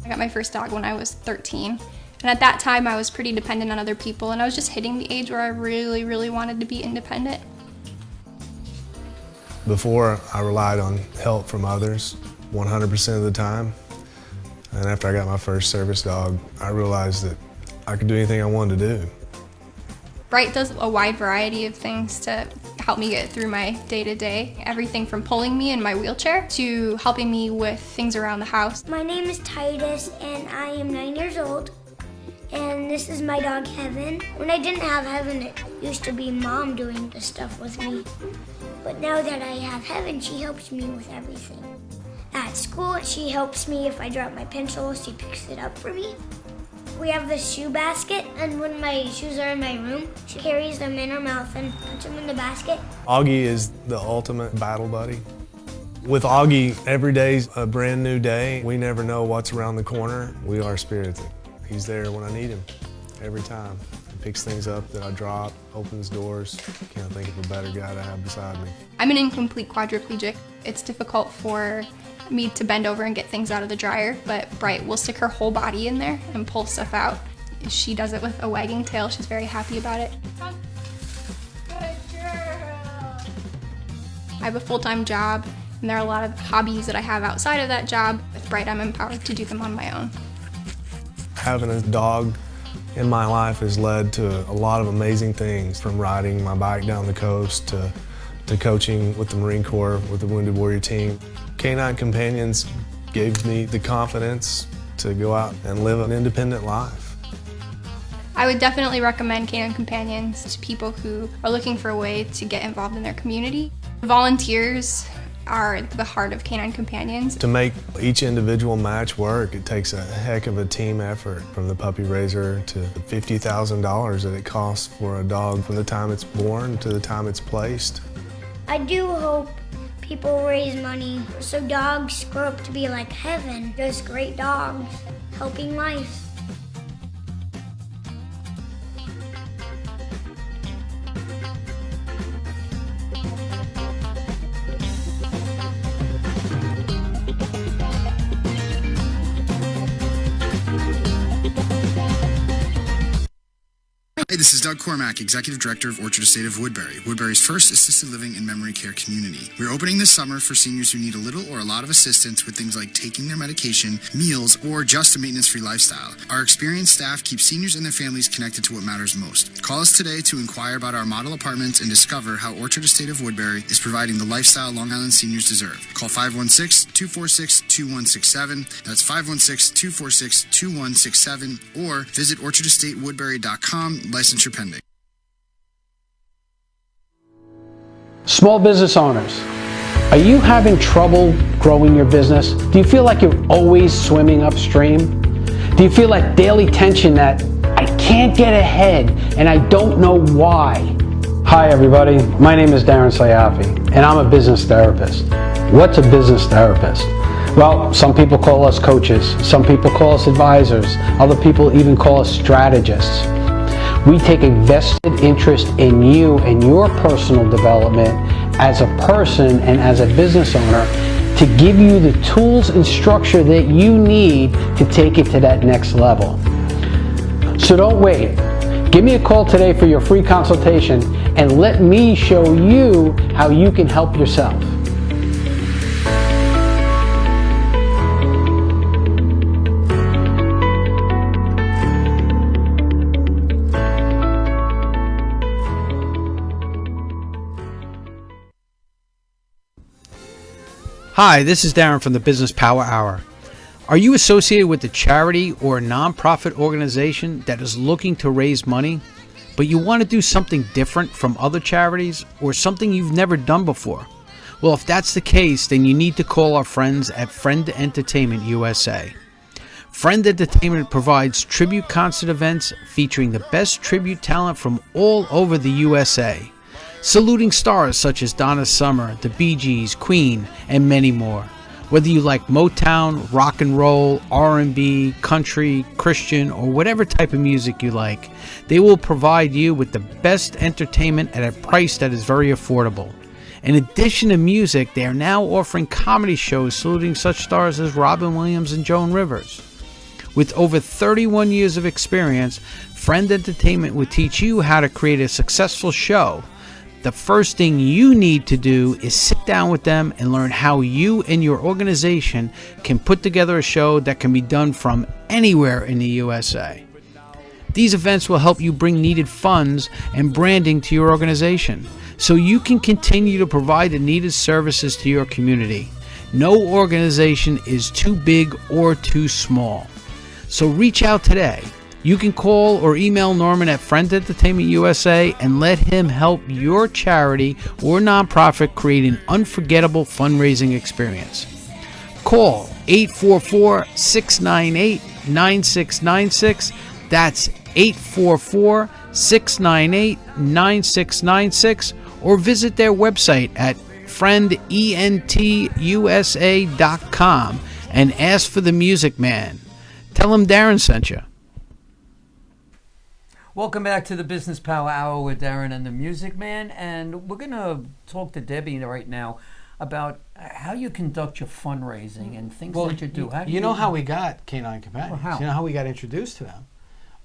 I got my first dog when I was 13. And at that time, I was pretty dependent on other people, and I was just hitting the age where I really, really wanted to be independent. Before, I relied on help from others 100% of the time. And after I got my first service dog, I realized that I could do anything I wanted to do. Bright does a wide variety of things to help me get through my day-to-day. Everything from pulling me in my wheelchair to helping me with things around the house. My name is Titus, and I am 9 years old. And this is my dog, Heaven. When I didn't have Heaven, it used to be Mom doing the stuff with me. But now that I have Heaven, she helps me with everything. At school, she helps me if I drop my pencil, she picks it up for me. We have the shoe basket, and when my shoes are in my room, she carries them in her mouth and puts them in the basket. Augie is the ultimate battle buddy. With Augie, every day's a brand new day. We never know what's around the corner. We are spirited. He's there when I need him, every time. He picks things up that I drop, opens doors. Can't think of a better guy to have beside me. I'm an incomplete quadriplegic. It's difficult for me to bend over and get things out of the dryer, but Bright will stick her whole body in there and pull stuff out. She does it with a wagging tail. She's very happy about it. Good girl. I have a full-time job, and there are a lot of hobbies that I have outside of that job. With Bright, I'm empowered to do them on my own. Having a dog in my life has led to a lot of amazing things, from riding my bike down the coast to coaching with the Marine Corps with the Wounded Warrior team. Canine Companions gave me the confidence to go out and live an independent life. I would definitely recommend Canine Companions to people who are looking for a way to get involved in their community. Volunteers are the heart of Canine Companions. To make each individual match work, it takes a heck of a team effort, from the puppy raiser to the $50,000 that it costs for a dog from the time it's born to the time it's placed. I do hope people raise money so dogs grow up to be like Heaven, just great dogs, helping life. Hey, this is Doug Cormack, Executive Director of Orchard Estate of Woodbury, Woodbury's first assisted living and memory care community. We're opening this summer for seniors who need a little or a lot of assistance with things like taking their medication, meals, or just a maintenance-free lifestyle. Our experienced staff keeps seniors and their families connected to what matters most. Call us today to inquire about our model apartments and discover how Orchard Estate of Woodbury is providing the lifestyle Long Island seniors deserve. Call 516-246-2167. That's 516-246-2167, or visit orchardestatewoodbury.com. Licensure pending. Small business owners, are you having trouble growing your business? Do you feel like you're always swimming upstream? Do you feel that daily tension that I can't get ahead and I don't know why? Hi everybody, my name is Darren Sayafi and I'm a business therapist. What's a business therapist? Well, some people call us coaches, some people call us advisors, other people even call us strategists. We take a vested interest in you and your personal development as a person and as a business owner to give you the tools and structure that you need to take it to that next level. So don't wait. Give me a call today for your free consultation and let me show you how you can help yourself. Hi, this is Darren from the Business Power Hour. Are you associated with a charity or a nonprofit organization that is looking to raise money, but you want to do something different from other charities or something you've never done before? Well, if that's the case, then you need to call our friends at Friend Entertainment USA. Friend Entertainment provides tribute concert events featuring the best tribute talent from all over the USA, saluting stars such as Donna Summer, the Bee Gees, Queen, and many more. Whether you like Motown, rock and roll, R&B, country, Christian, or whatever type of music you like, they will provide you with the best entertainment at a price that is very affordable. In addition to music, they are now offering comedy shows saluting such stars as Robin Williams and Joan Rivers. With over 31 years of experience, Friend Entertainment will teach you how to create a successful show. The first thing you need to do is sit down with them and learn how you and your organization can put together a show that can be done from anywhere in the USA. These events will help you bring needed funds and branding to your organization so you can continue to provide the needed services to your community. No organization is too big or too small. So reach out today. You can call or email Norman at Friend Entertainment USA and let him help your charity or nonprofit create an unforgettable fundraising experience. Call 844-698-9696. That's 844-698-9696, or visit their website at friendentusa.com and ask for the Music Man. Tell him Darren sent you. Welcome back to the Business Power Hour with Darren and the Music Man, and we're going to talk to Debbie right now about how you conduct your fundraising and things that you do. How do you know how we got Canine Companions? Well, how? You know how we got introduced to them?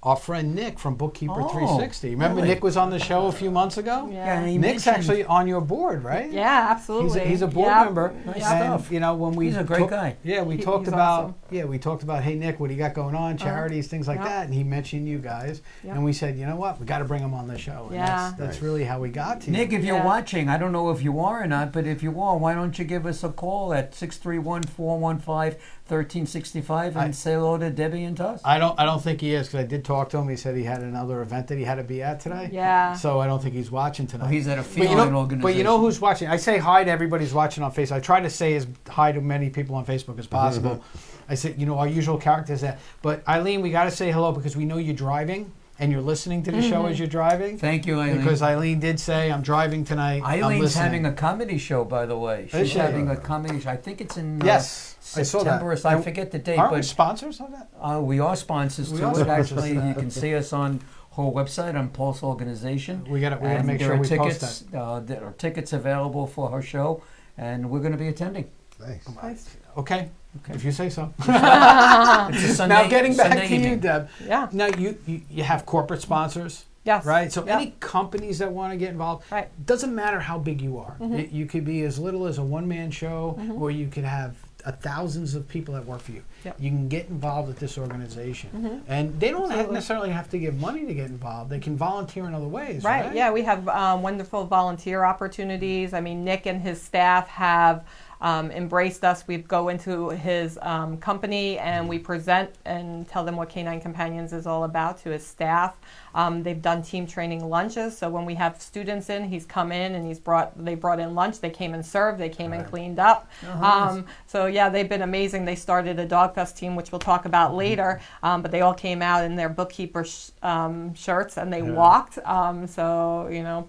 Our friend Nick from Bookkeeper 360. Remember really? Nick was on the show a few months ago? Yeah. Nick's actually on your board, right? Yeah, absolutely. He's a board member. Nice and, stuff. You know, when we He's a great guy. Yeah, we He's talked about awesome. we talked about, hey Nick, what do you got going on? Charities, things like that, and he mentioned you guys, and we said, you know what, we got to bring him on the show. And that's really how we got to you. Nick, if you're watching, I don't know if you are or not, but if you are, why don't you give us a call at 631-415-1365 and say hello to Debbie and to us? I don't think he is, because I did talk to him. He said he had another event that he had to be at today. Yeah. So I don't think he's watching tonight. Well, he's at a feline organization. But you know who's watching? I say hi to everybody who's watching on Facebook. I try to say hi to many people on Facebook as possible. I said, our usual characters that. But Eileen, we got to say hello because we know you're driving and you're listening to the show as you're driving. Thank you, Eileen. Because Eileen did say, I'm driving tonight. Eileen having a comedy show, by the way. She's having a comedy show. I think it's in September. I forget the date. Aren't we sponsors of that? We are sponsors to it. Actually, you can see us on her website on Pulse Organization. We got to make sure we post that. There are tickets available for her show, and we're going to be attending. Nice. Okay. If you say so. Sunday, now getting back Sunday to evening. you, Deb. Yeah. Now you have corporate sponsors. Yes. Right? So any companies that want to get involved, doesn't matter how big you are. You could be as little as a one-man show, or you could have thousands of people that work for you. You can get involved with this organization. And they don't necessarily have to give money to get involved. They can volunteer in other ways, right? Yeah, we have wonderful volunteer opportunities. I mean, Nick and his staff have embraced us. We go into his company and we present and tell them what Canine Companions is all about to his staff. They've done team training lunches, so when we have students in, he's come in and they brought in lunch. They came and served. They came and cleaned up. Nice. So yeah, they've been amazing. They started a Dog Fest team, which we'll talk about later. But they all came out in their bookkeeper shirts and they walked. So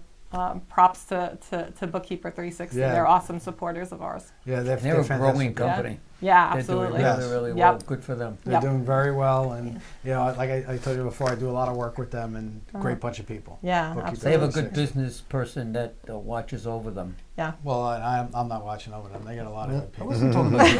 props to Bookkeeper 360. They're awesome supporters of ours. Yeah, they're a growing company. Yeah, absolutely. They're doing really well. Good for them. They're doing very well, and like I told you before, I do a lot of work with them, and great bunch of people. Yeah, absolutely. They have a good business person that watches over them. Yeah. Well, I'm not watching over them. They got a lot of good people. I wasn't talking about you.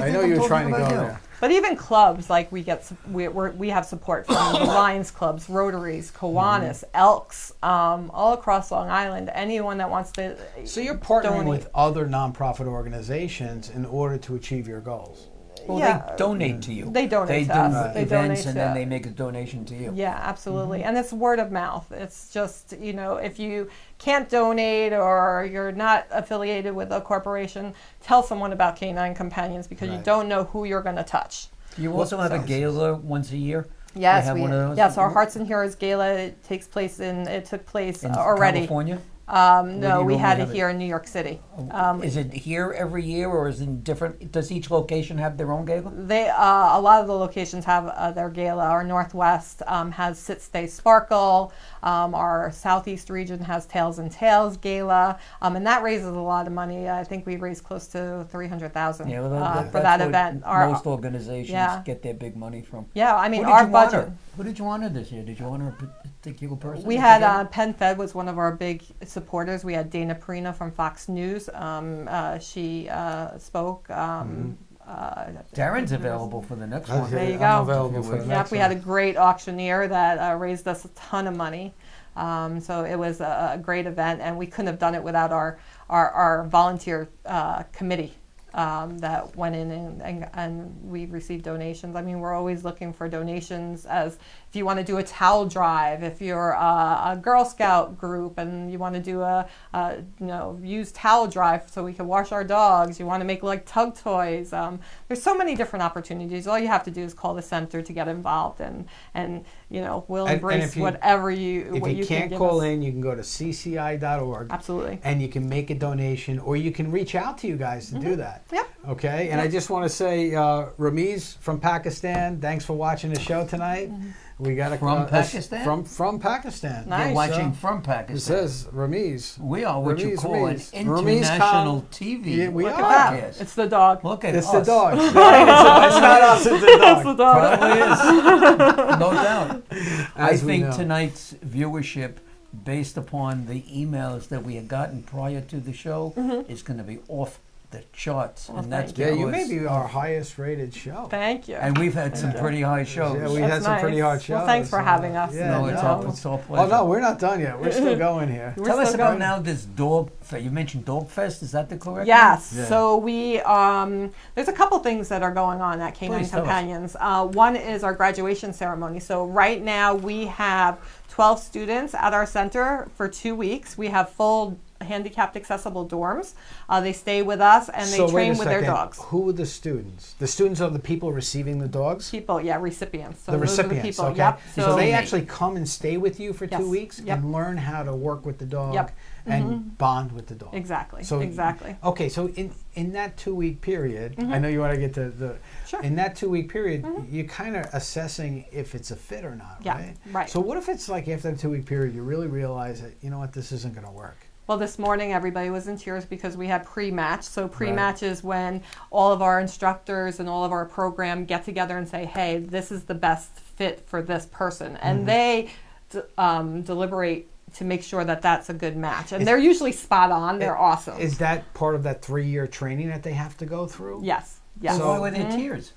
I know you were trying to go there. But even clubs, like we have support from the Lions clubs, Rotaries, Kiwanis, Elks, all across Long Island. Anyone that wants to. So you're partnering with other nonprofit organizations in order to achieve your goals. Well, Yeah. they donate to you. They donate They to do us. They donate events, and to- then they make a donation to you. Yeah, absolutely. And it's word of mouth. It's just, if you can't donate or you're not affiliated with a corporation, tell someone about Canine Companions because you don't know who you're going to touch. You also have a gala once a year? Yes, They have one of those? yes, our Hearts and Heroes Gala it took place In already. California? No, do you we normally had it have it? here in New York City. Is it here every year, or is it in different? Does each location have their own gala? They a lot of the locations have their gala. Our Northwest has Sit Stay Sparkle. Our Southeast region has Tails and Tails Gala, and that raises a lot of money. I think we raised close to $300,000 Yeah, well, for that's that what event. Most organizations yeah. get their big money from. Yeah, I mean Who did our you budget. honor? Who did you honor this year? Did you honor a particular person? We had Penn Fed was one of our big supporters. We had Dana Perino from Fox News. She spoke. Darren's available for the next one. There you go. I'm available for the Yep, next we had a great auctioneer that raised us a ton of money. So it was a great event, and we couldn't have done it without our volunteer committee that went in and we received donations. I mean, we're always looking for donations as if you want to do a towel drive, if you're a Girl Scout group and you want to do a used towel drive so we can wash our dogs, you want to make like tug toys. There's so many different opportunities. All you have to do is call the center to get involved, and we'll embrace whatever you. If you can't call in, you can go to cci.org. Absolutely. And you can make a donation, or you can reach out to you guys to do that. Yep. Okay. And I just want to say, Ramiz from Pakistan, thanks for watching the show tonight. We got a From Pakistan? From Pakistan. Nice. You're watching from Pakistan. It says Ramiz. We are what you call an Ramiz international Khan. TV Yeah, we Look are. at that. podcast. It's the dog. Look at It's us. the dog. It's not us. It's the dog. It's the dog. Probably is. No doubt. I As we think know. tonight's viewership, based upon the emails that we had gotten prior to the show, is going to be off the charts. Well, and that's thank Yeah, you because- may be our highest rated show. Thank you. And we've had some pretty high shows. Yeah, we That's had some pretty nice. hard shows. Well, thanks for having us. Yeah, No, it's no. all pleasure. Oh, no, we're not done yet. We're still going here. We're Tell us still about going. now this dog. You mentioned Dog Fest. Is that the correct? Yes. Yeah. So we there's a couple things that are going on at Canine Please tell us. Companions. One is our graduation ceremony. So right now we have 12 students at our center for 2 weeks. We have full handicapped accessible dorms. They stay with us and they So wait train a with their second. dogs. Who are the students? The students are the people receiving the dogs? People, yeah, recipients. So The those recipients, are the people. okay. Yep. So they actually come and stay with you for Yes. 2 weeks Yep. and learn how to work with the dog Yep. and bond with the dog. Exactly. So exactly. Okay, so in that 2 week period, I know you want to get to the Sure. in that 2 week period, you're kind of assessing if it's a fit or not, Yeah, right? right. So what if it's like after the 2 week period, you really realize that you know what, this isn't going to work? Well, this morning everybody was in tears because we had pre-match. So pre-match is when all of our instructors and all of our program get together and say, hey, this is the best fit for this person. And they deliberate to make sure that that's a good match. And they're usually spot on. They're awesome. Is that part of that 3-year training that they have to go through? Yes. Yes. So why were there tears?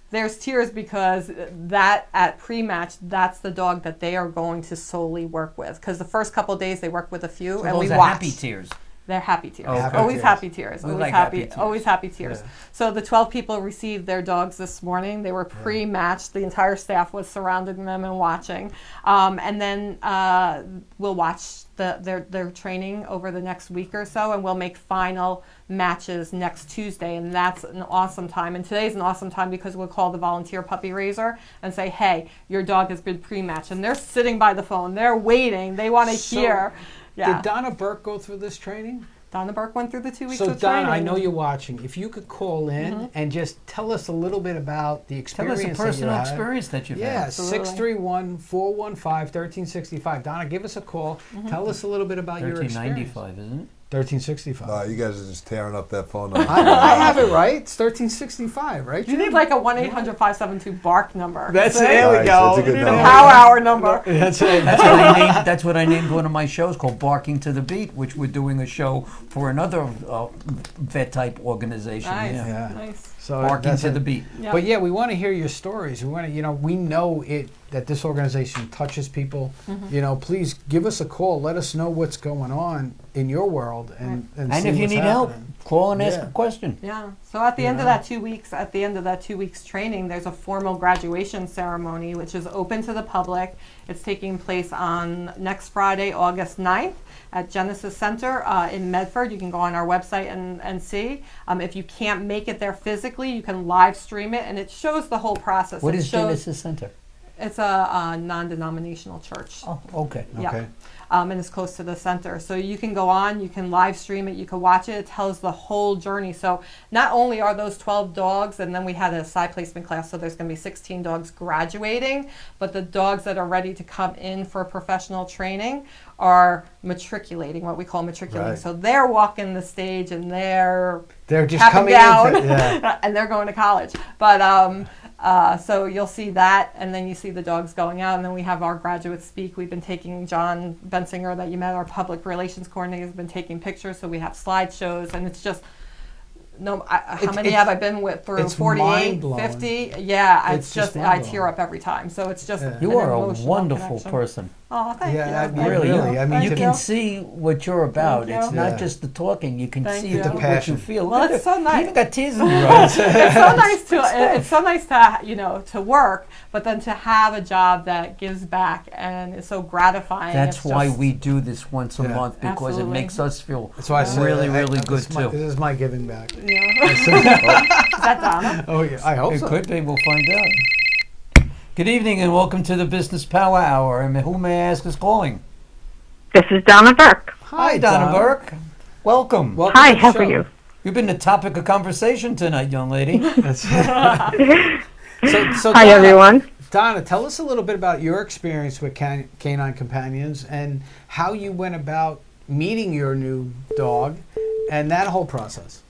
There's tears because that at pre-match, that's the dog that they are going to solely work with. Because the first couple of days they work with a few, So and those we are watch. happy tears. They're happy tears. Okay. Always tears. happy tears. We Always like happy. happy tears. Always happy tears. Yeah. So the 12 people received their dogs this morning. They were pre-matched. The entire staff was surrounding them and watching. And then we'll watch their training over the next week or so, and we'll make final matches next Tuesday. And that's an awesome time. And today's an awesome time because we'll call the volunteer puppy raiser and say, hey, your dog has been pre-matched. And they're sitting by the phone. They're waiting. They want to So, hear. Yeah. Did Donna Burke go through this training? Donna Burke went through the 2 weeks So of Donna, training. I know you're watching. If you could call in and just tell us a little bit about the Tell experience us a that you personal had. experience that you've Yeah, had. Absolutely. 631-415-1365. Donna, give us a call. Tell us a little bit about your experience. 1395, isn't it? 1365. No, you guys are just tearing up that phone number. I have it right. It's 1365, right? You need like a 1-800-572-BARK number. That's See? it. There we Nice, go. that's a good You need number. a power hour number. That's it. That's what I named one of my shows called Barking to the Beat, which we're doing a show for another vet type organization. Nice. Yeah. Yeah. Nice. So Barking that's to it. the beat. Yep. But yeah, we want to hear your stories. We want to, we know that this organization touches people. Please give us a call. Let us know what's going on in your world, and see if you what's need help, happening. call and ask Yeah. a question. Yeah. So at the end of that 2 weeks, training, there's a formal graduation ceremony, which is open to the public. It's taking place on next Friday, August 9th at Genesis Center in Medford. You can go on our website and see. If you can't make it there physically, you can live stream it, and it shows the whole process. What is Genesis Center? It's a non-denominational church. Oh, okay. Yeah. Okay. And it's close to the center. So you can go on, you can live stream it, you can watch it. It tells the whole journey. So not only are those 12 dogs, and then we had a side placement class, so there's going to be 16 dogs graduating, but the dogs that are ready to come in for professional training are matriculating, what we call matriculating. Right. So they're walking the stage and they're just tapping coming down into and they're going to college. But so you'll see that, and then you see the dogs going out, and then we have our graduates speak. We've been taking John Bensinger, that you met, our public relations coordinator, has been taking pictures, so we have slideshows, and it's just how many have I been with through? It's 48, mind-blowing. 50? Yeah, It's it's just just I mind-blowing. tear up every time. So it's just Yeah. You an are a emotional wonderful connection. person. Oh, thank Yeah, you. I mean, really, I mean, you Thank can you. see what you're about. Thank It's you. not Yeah. just the talking. You can Thank see you. The what passion. you feel. Well, Look it's at- so nice. You even got tears in your eyes. It's so nice to it's so nice to to work, but then to have a job that gives back and is so gratifying. That's It's why just- we do this once a Yeah. month, because Absolutely. it makes us feel That's why I say really, that really good this is my- too. This is my giving back. Yeah. Is that Donna? Oh yeah, I hope It so. could be. We'll find out. Good evening and welcome to the Business Power Hour. And who may I ask is calling? This is Donna Burke. Hi, Donna Burke. Welcome. Welcome Hi, to the how show. are you? You've been the topic of conversation tonight, young lady. So Hi, Donna, everyone. Donna, tell us a little bit about your experience with Canine Companions and how you went about meeting your new dog and that whole process.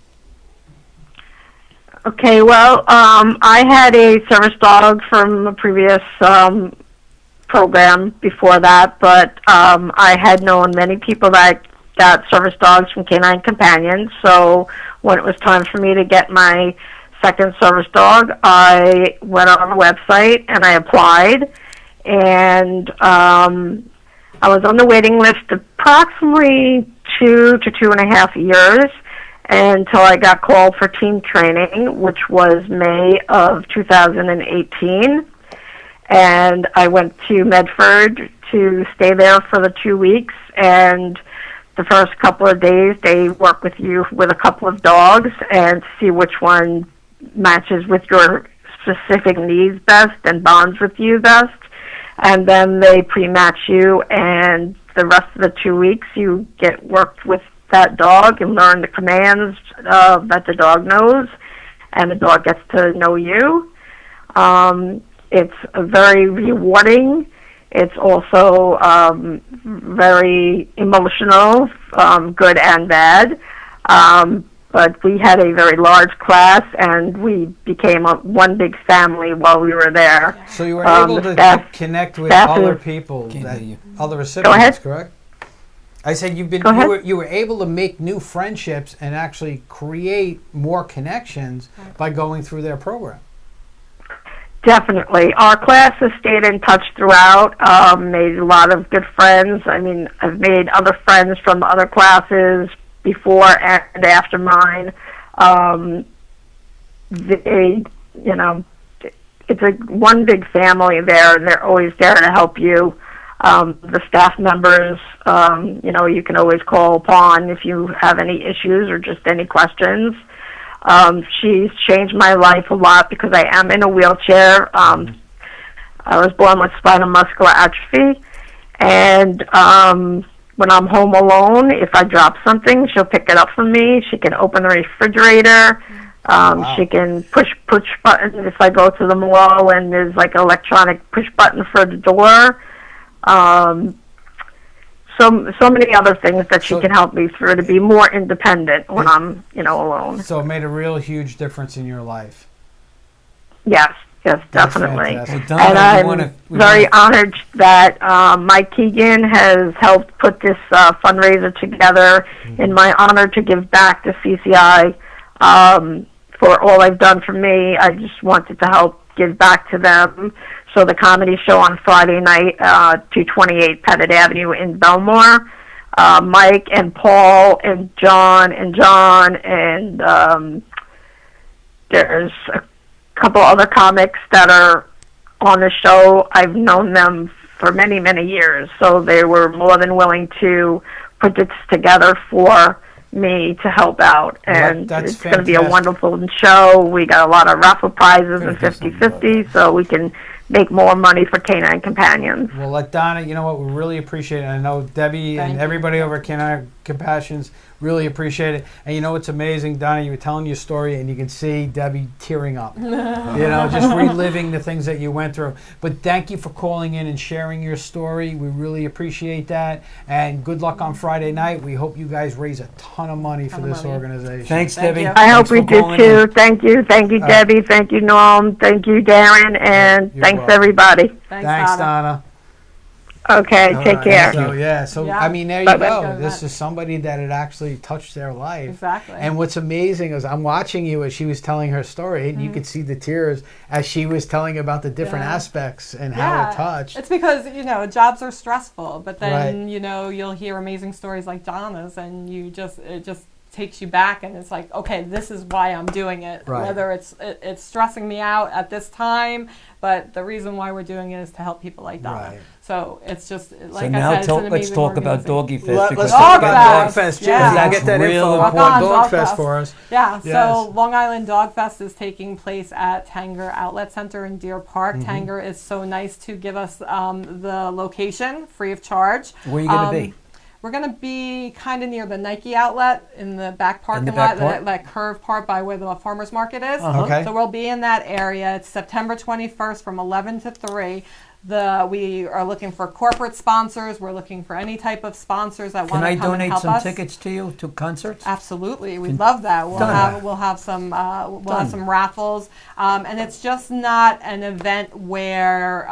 Okay, well, I had a service dog from a previous program before that, but I had known many people that got service dogs from Canine Companions. So when it was time for me to get my second service dog, I went on the website and I applied, and I was on the waiting list approximately 2 to 2.5 years until I got called for team training, which was May of 2018. And I went to Medford to stay there for the 2 weeks, and the first couple of days they work with you with a couple of dogs and see which one matches with your specific needs best and bonds with you best. And then they pre-match you, and the rest of the 2 weeks you get worked with that dog and learn the commands that the dog knows, and the dog gets to know you. It's very rewarding. It's also very emotional, good and bad. But we had a very large class, and we became one big family while we were there. So you were able to connect with other people, other recipients, correct? I said you were able to make new friendships and actually create more connections by going through their program. Definitely. Our class has stayed in touch throughout, made a lot of good friends. I mean, I've made other friends from other classes before and after mine. It's one big family there, and they're always there to help you. The staff members, you can always call upon if you have any issues or just any questions. She's changed my life a lot because I am in a wheelchair. I was born with spinal muscular atrophy, and when I'm home alone, if I drop something, she'll pick it up for me. She can open the refrigerator. She can push buttons if I go to the mall and there's like an electronic push button for the door. So many other things that she can help me through to be more independent when I'm, alone. So it made a real huge difference in your life. Yes, That's definitely. fantastic. Well, And Donna, I'm very honored that Mike Keegan has helped put this fundraiser together in my honor to give back to CCI for all they've done for me. I just wanted to help give back to them. So the comedy show on Friday night, 228 Pettit Avenue in Belmore. Mike and Paul and John and there's a couple other comics that are on the show. I've known them for many, many years, so they were more than willing to put this together for me to help out. And That's it's going to be a fantastic. wonderful show. We got a lot of raffle prizes and 50-50, so we can make more money for Canine Companions. Well, let Donna, you know what, we really appreciate it. I know Debbie and everybody over at Canine Compassions really appreciate it. And you know what's amazing, Donna, you were telling your story and you can see Debbie tearing up. You know, just reliving the things that you went through. But thank you for calling in and sharing your story. We really appreciate that. And good luck on Friday night. We hope you guys raise a ton of money for this organization. Thanks, Debbie. I hope we do too. Thank you, Debbie. Thank you, Norm. Thank you, Darren. And thanks, welcome. everybody. Thanks, Donna. Okay, take care. So I mean, there you Bye-bye. go. This is somebody that had actually touched their life. Exactly. And what's amazing is I'm watching you as she was telling her story, and you could see the tears as she was telling about the different aspects and how it touched. It's because, you know, jobs are stressful, but then, Right. you know, you'll hear amazing stories like Donna's, and it just takes you back, and it's like, okay, this is why I'm doing it. Right. Whether it's stressing me out at this time, but the reason why we're doing it is to help people like Donna. Right. So it's just like So I now said, it's an let's amazing talk about organization. Doggy Fest. Let's because talk Dog about Dog Fest. Fest. Yeah. Yeah, That's get that real info important. on Dog Dog Fest Fest. for us. Yeah, Yes. so Long Island Dog Fest is taking place at Tanger Outlet Center in Deer Park. Tanger is so nice to give us the location free of charge. Where are you going to be? We're going to be kind of near the Nike outlet in the back parking back lot, part? that curved part by where the farmer's market is. Okay. So we'll be in that area. It's September 21st from 11 to 3. We are looking for corporate sponsors. We're looking for any type of sponsors that Can want I to come and donate help some us. tickets to you to concerts? Absolutely, we'd love that. We'll have some raffles, and it's just not an event where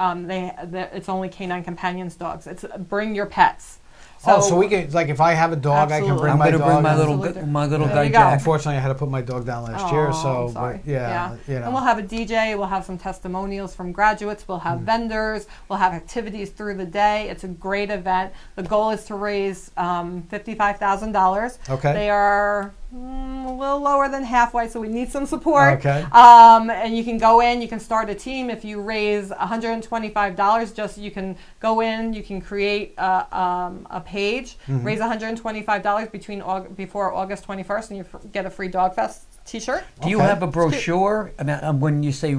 it's only Canine Companions dogs. It's bring your pets. So we can, like, if I have a dog, I can bring I'm my going to dog. bring my little There guy you go. Jack. Unfortunately, I had to put my dog down last year, so I'm sorry. but yeah, you know. And we'll have a DJ. We'll have some testimonials from graduates. We'll have vendors. We'll have activities through the day. It's a great event. The goal is to raise $55,000. Okay. They are a little lower than halfway, so we need some support. Okay. And you can go in. You can start a team. If you raise $125, you can go in. You can create a page. Raise $125 before August 21st, and you get a free Dog Fest T-shirt. Do you have a brochure? I mean, when you say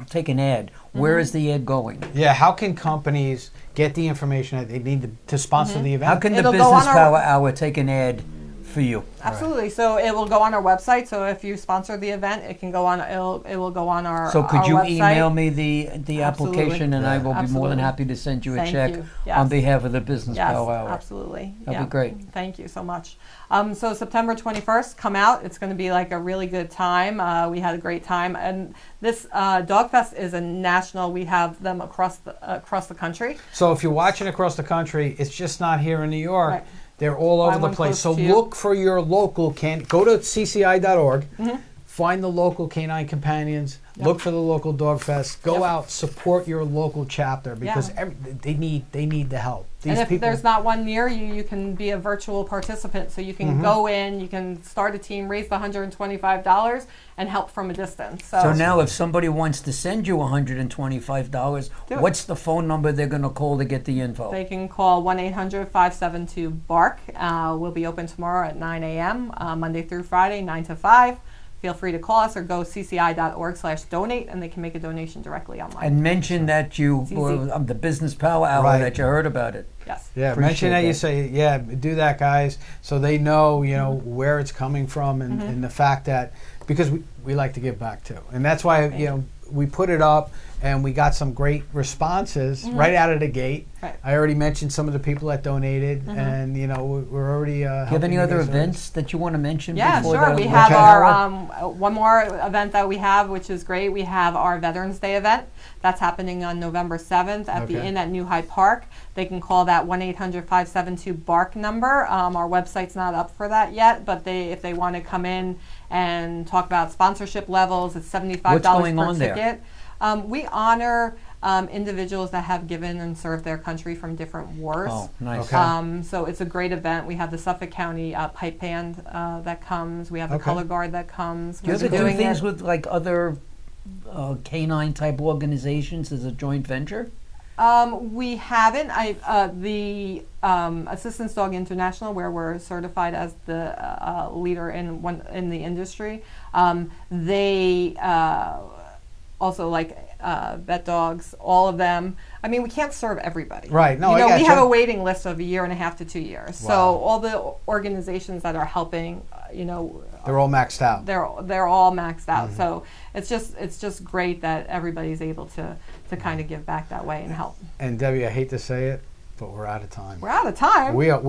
take an ad, where is the ad going? Yeah, how can companies get the information that they need to sponsor the event? How can the It'll go Business on our- Power Hour take an ad for you? Absolutely. So it will go on our website. So if you sponsor the event, it can go on. It will go on our. So could our you website. email me the application, and I will be more than Absolutely. happy to send you a Thank check you. Yes. on behalf of the Business Yes, Power Hour. absolutely. That'd Yeah. be great. Thank you so much. So September 21st, come out. It's going to be like a really good time. We had a great time, and this Dog Fest is a national. We have them across the country. So if you're watching across the country, it's just not here in New York. Right. They're all over Find the one place. close So to you. look for your local go to cci.org. Find the local Canine Companions. Look for the local Dog Fest. Go out, support your local chapter because they need the help. These And if there's not one near you, you can be a virtual participant. So you can go in, you can start a team, raise the $125, and help from a distance. So now if somebody wants to send you $125, Do it. what's the phone number they're going to call to get the info? They can call 1-800-572-BARK. We'll be open tomorrow at 9 a.m., Monday through Friday, 9 to 5. Feel free to call us or go cci.org/donate, and they can make a donation directly online. And mention that you It's easy. were on the Business Power Hour, Right. that you heard about it. Yes. Yeah, Appreciate mention that. You that. say, do that, guys, so they know, where it's coming from and the fact that, because we like to give back too. And that's why, we put it up and we got some great responses right out of the gate. Right. I already mentioned some of the people that donated and, we're already Do you have any other events that you want to mention? Yeah, before sure. the We have working our hour? one more event that we have, which is great. We have our Veterans Day event. That's happening on November 7th at the Inn at New Hyde Park. They can call that 1-800-572-BARK number. Our website's not up for that yet, but if they want to come in and talk about sponsorship levels. It's $75 What's going per on there? ticket. We honor individuals that have given and served their country from different wars. Oh, nice. So it's a great event. We have the Suffolk County Pipe Band that comes. We have the Color Guard that comes. Do you ever do things with like other canine type organizations as a joint venture? We haven't. The Assistance Dog International, where we're certified as the leader in the industry, they also like vet dogs, all of them. I mean, we can't serve everybody. Right. No, we have a waiting list of 1.5 to 2 years. Wow. So all the organizations that are helping, they're all maxed out. They're all maxed out. So it's just great that everybody's able to kind of give back that way and help. And Debbie, I hate to say it, but we're out of time. We're out of time. We are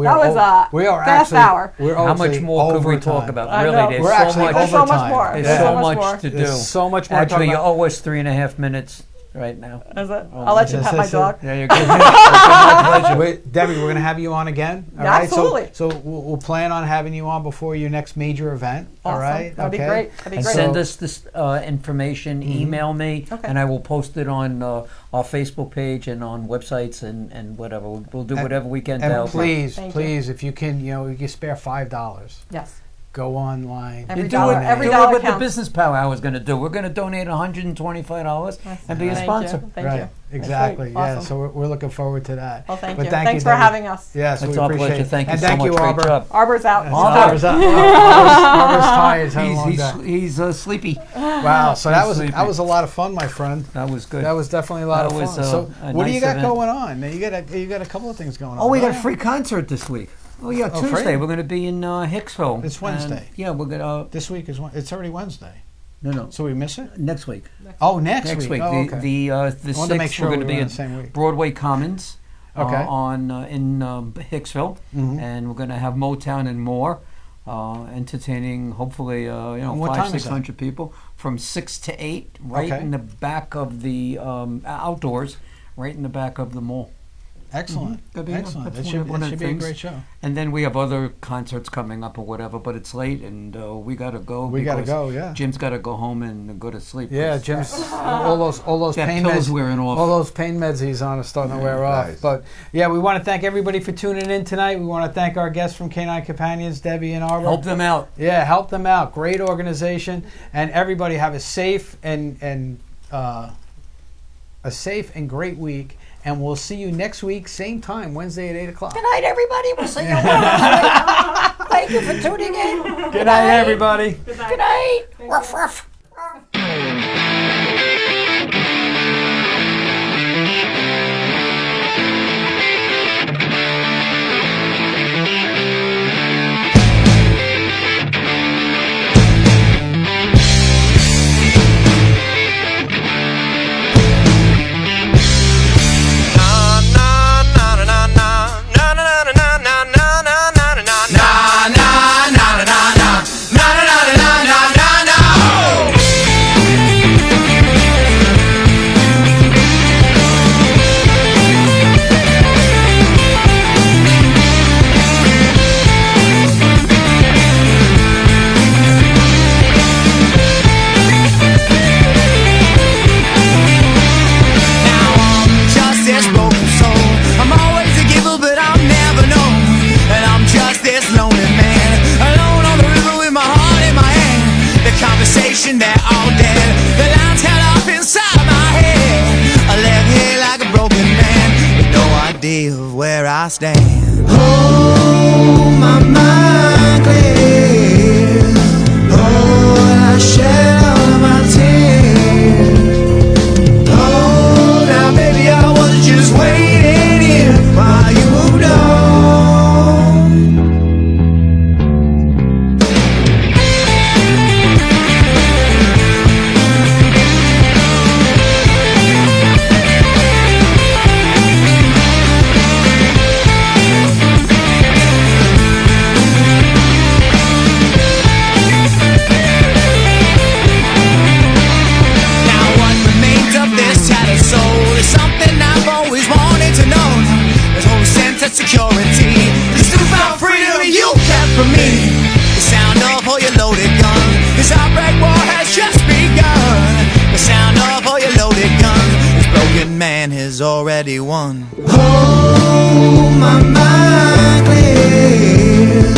fast hour. How much more could we talk about? Really, there's so much more. There's so much to do. There's so much more. Actually, you owe us 3.5 minutes right now. Is it? I'll let you pet my dog. Yeah, you're good. My pleasure. Debbie, we're going to have you on again. All Absolutely. Right? So we'll plan on having you on before your next major event. Awesome. All right. That'd be great. And send us this information. Email me, and I will post it on our Facebook page and on websites and whatever. We'll do whatever we can to help. Please, if you can, you can spare $5. Yes. Go online. Every do dollar what counts. the Business Power Hour is going to do. We're going to donate $125 and be a sponsor. Thank you. Exactly. Awesome. Yeah. So we're looking forward to that. Well, thank but you. Thanks for having us. Yes, it's we our appreciate pleasure. it. Thank you and so thank much. you, Great Arbor. job. Arbor's out. Arbor's tired. It's had a long day. He's sleepy. Wow. So that was a lot of fun, my friend. That was good. That was definitely a lot of fun. So what do you got going on? You got a couple of things going on. Oh, we got a free concert this week. Oh yeah, Tuesday free? we're going to be in Hicksville. It's Wednesday. Yeah, we're going to. This week is it's already Wednesday. No. So we miss it Next week. next week. Oh, okay. The I wanted to 6th make sure we're going to be on the same week. at Broadway Commons. Okay. In Hicksville, and we're going to have Motown and more, entertaining hopefully 500-600 people from 6 to 8, right in the back of the outdoors, right in the back of the mall. Excellent. Excellent. That should be a great show. And then we have other concerts coming up or whatever, but it's late and we got to go. We got to go, yeah. Jim's got to go home and go to sleep. Yeah, Jim's all those pain meds wearing off. All those pain meds he's on are starting to wear off. But yeah, we want to thank everybody for tuning in tonight. We want to thank our guests from Canine Companions, Debbie and Arbor. Help them out. Yeah, help them out. Great organization, and everybody have a safe and great week. And we'll see you next week, same time, Wednesday at 8 o'clock. Good night, everybody. We'll see you. Thank you for tuning in. Good night, everybody. Good night. Ruff, ruff. That all dead, the lines held up inside my head. I left here like a broken man with no idea of where I stand. Oh, my mind clear. Oh, I shed all my tears. Oh, now baby, I was just waiting here while you moved on. has already won. Oh, my mind clears.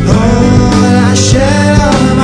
All I shed on my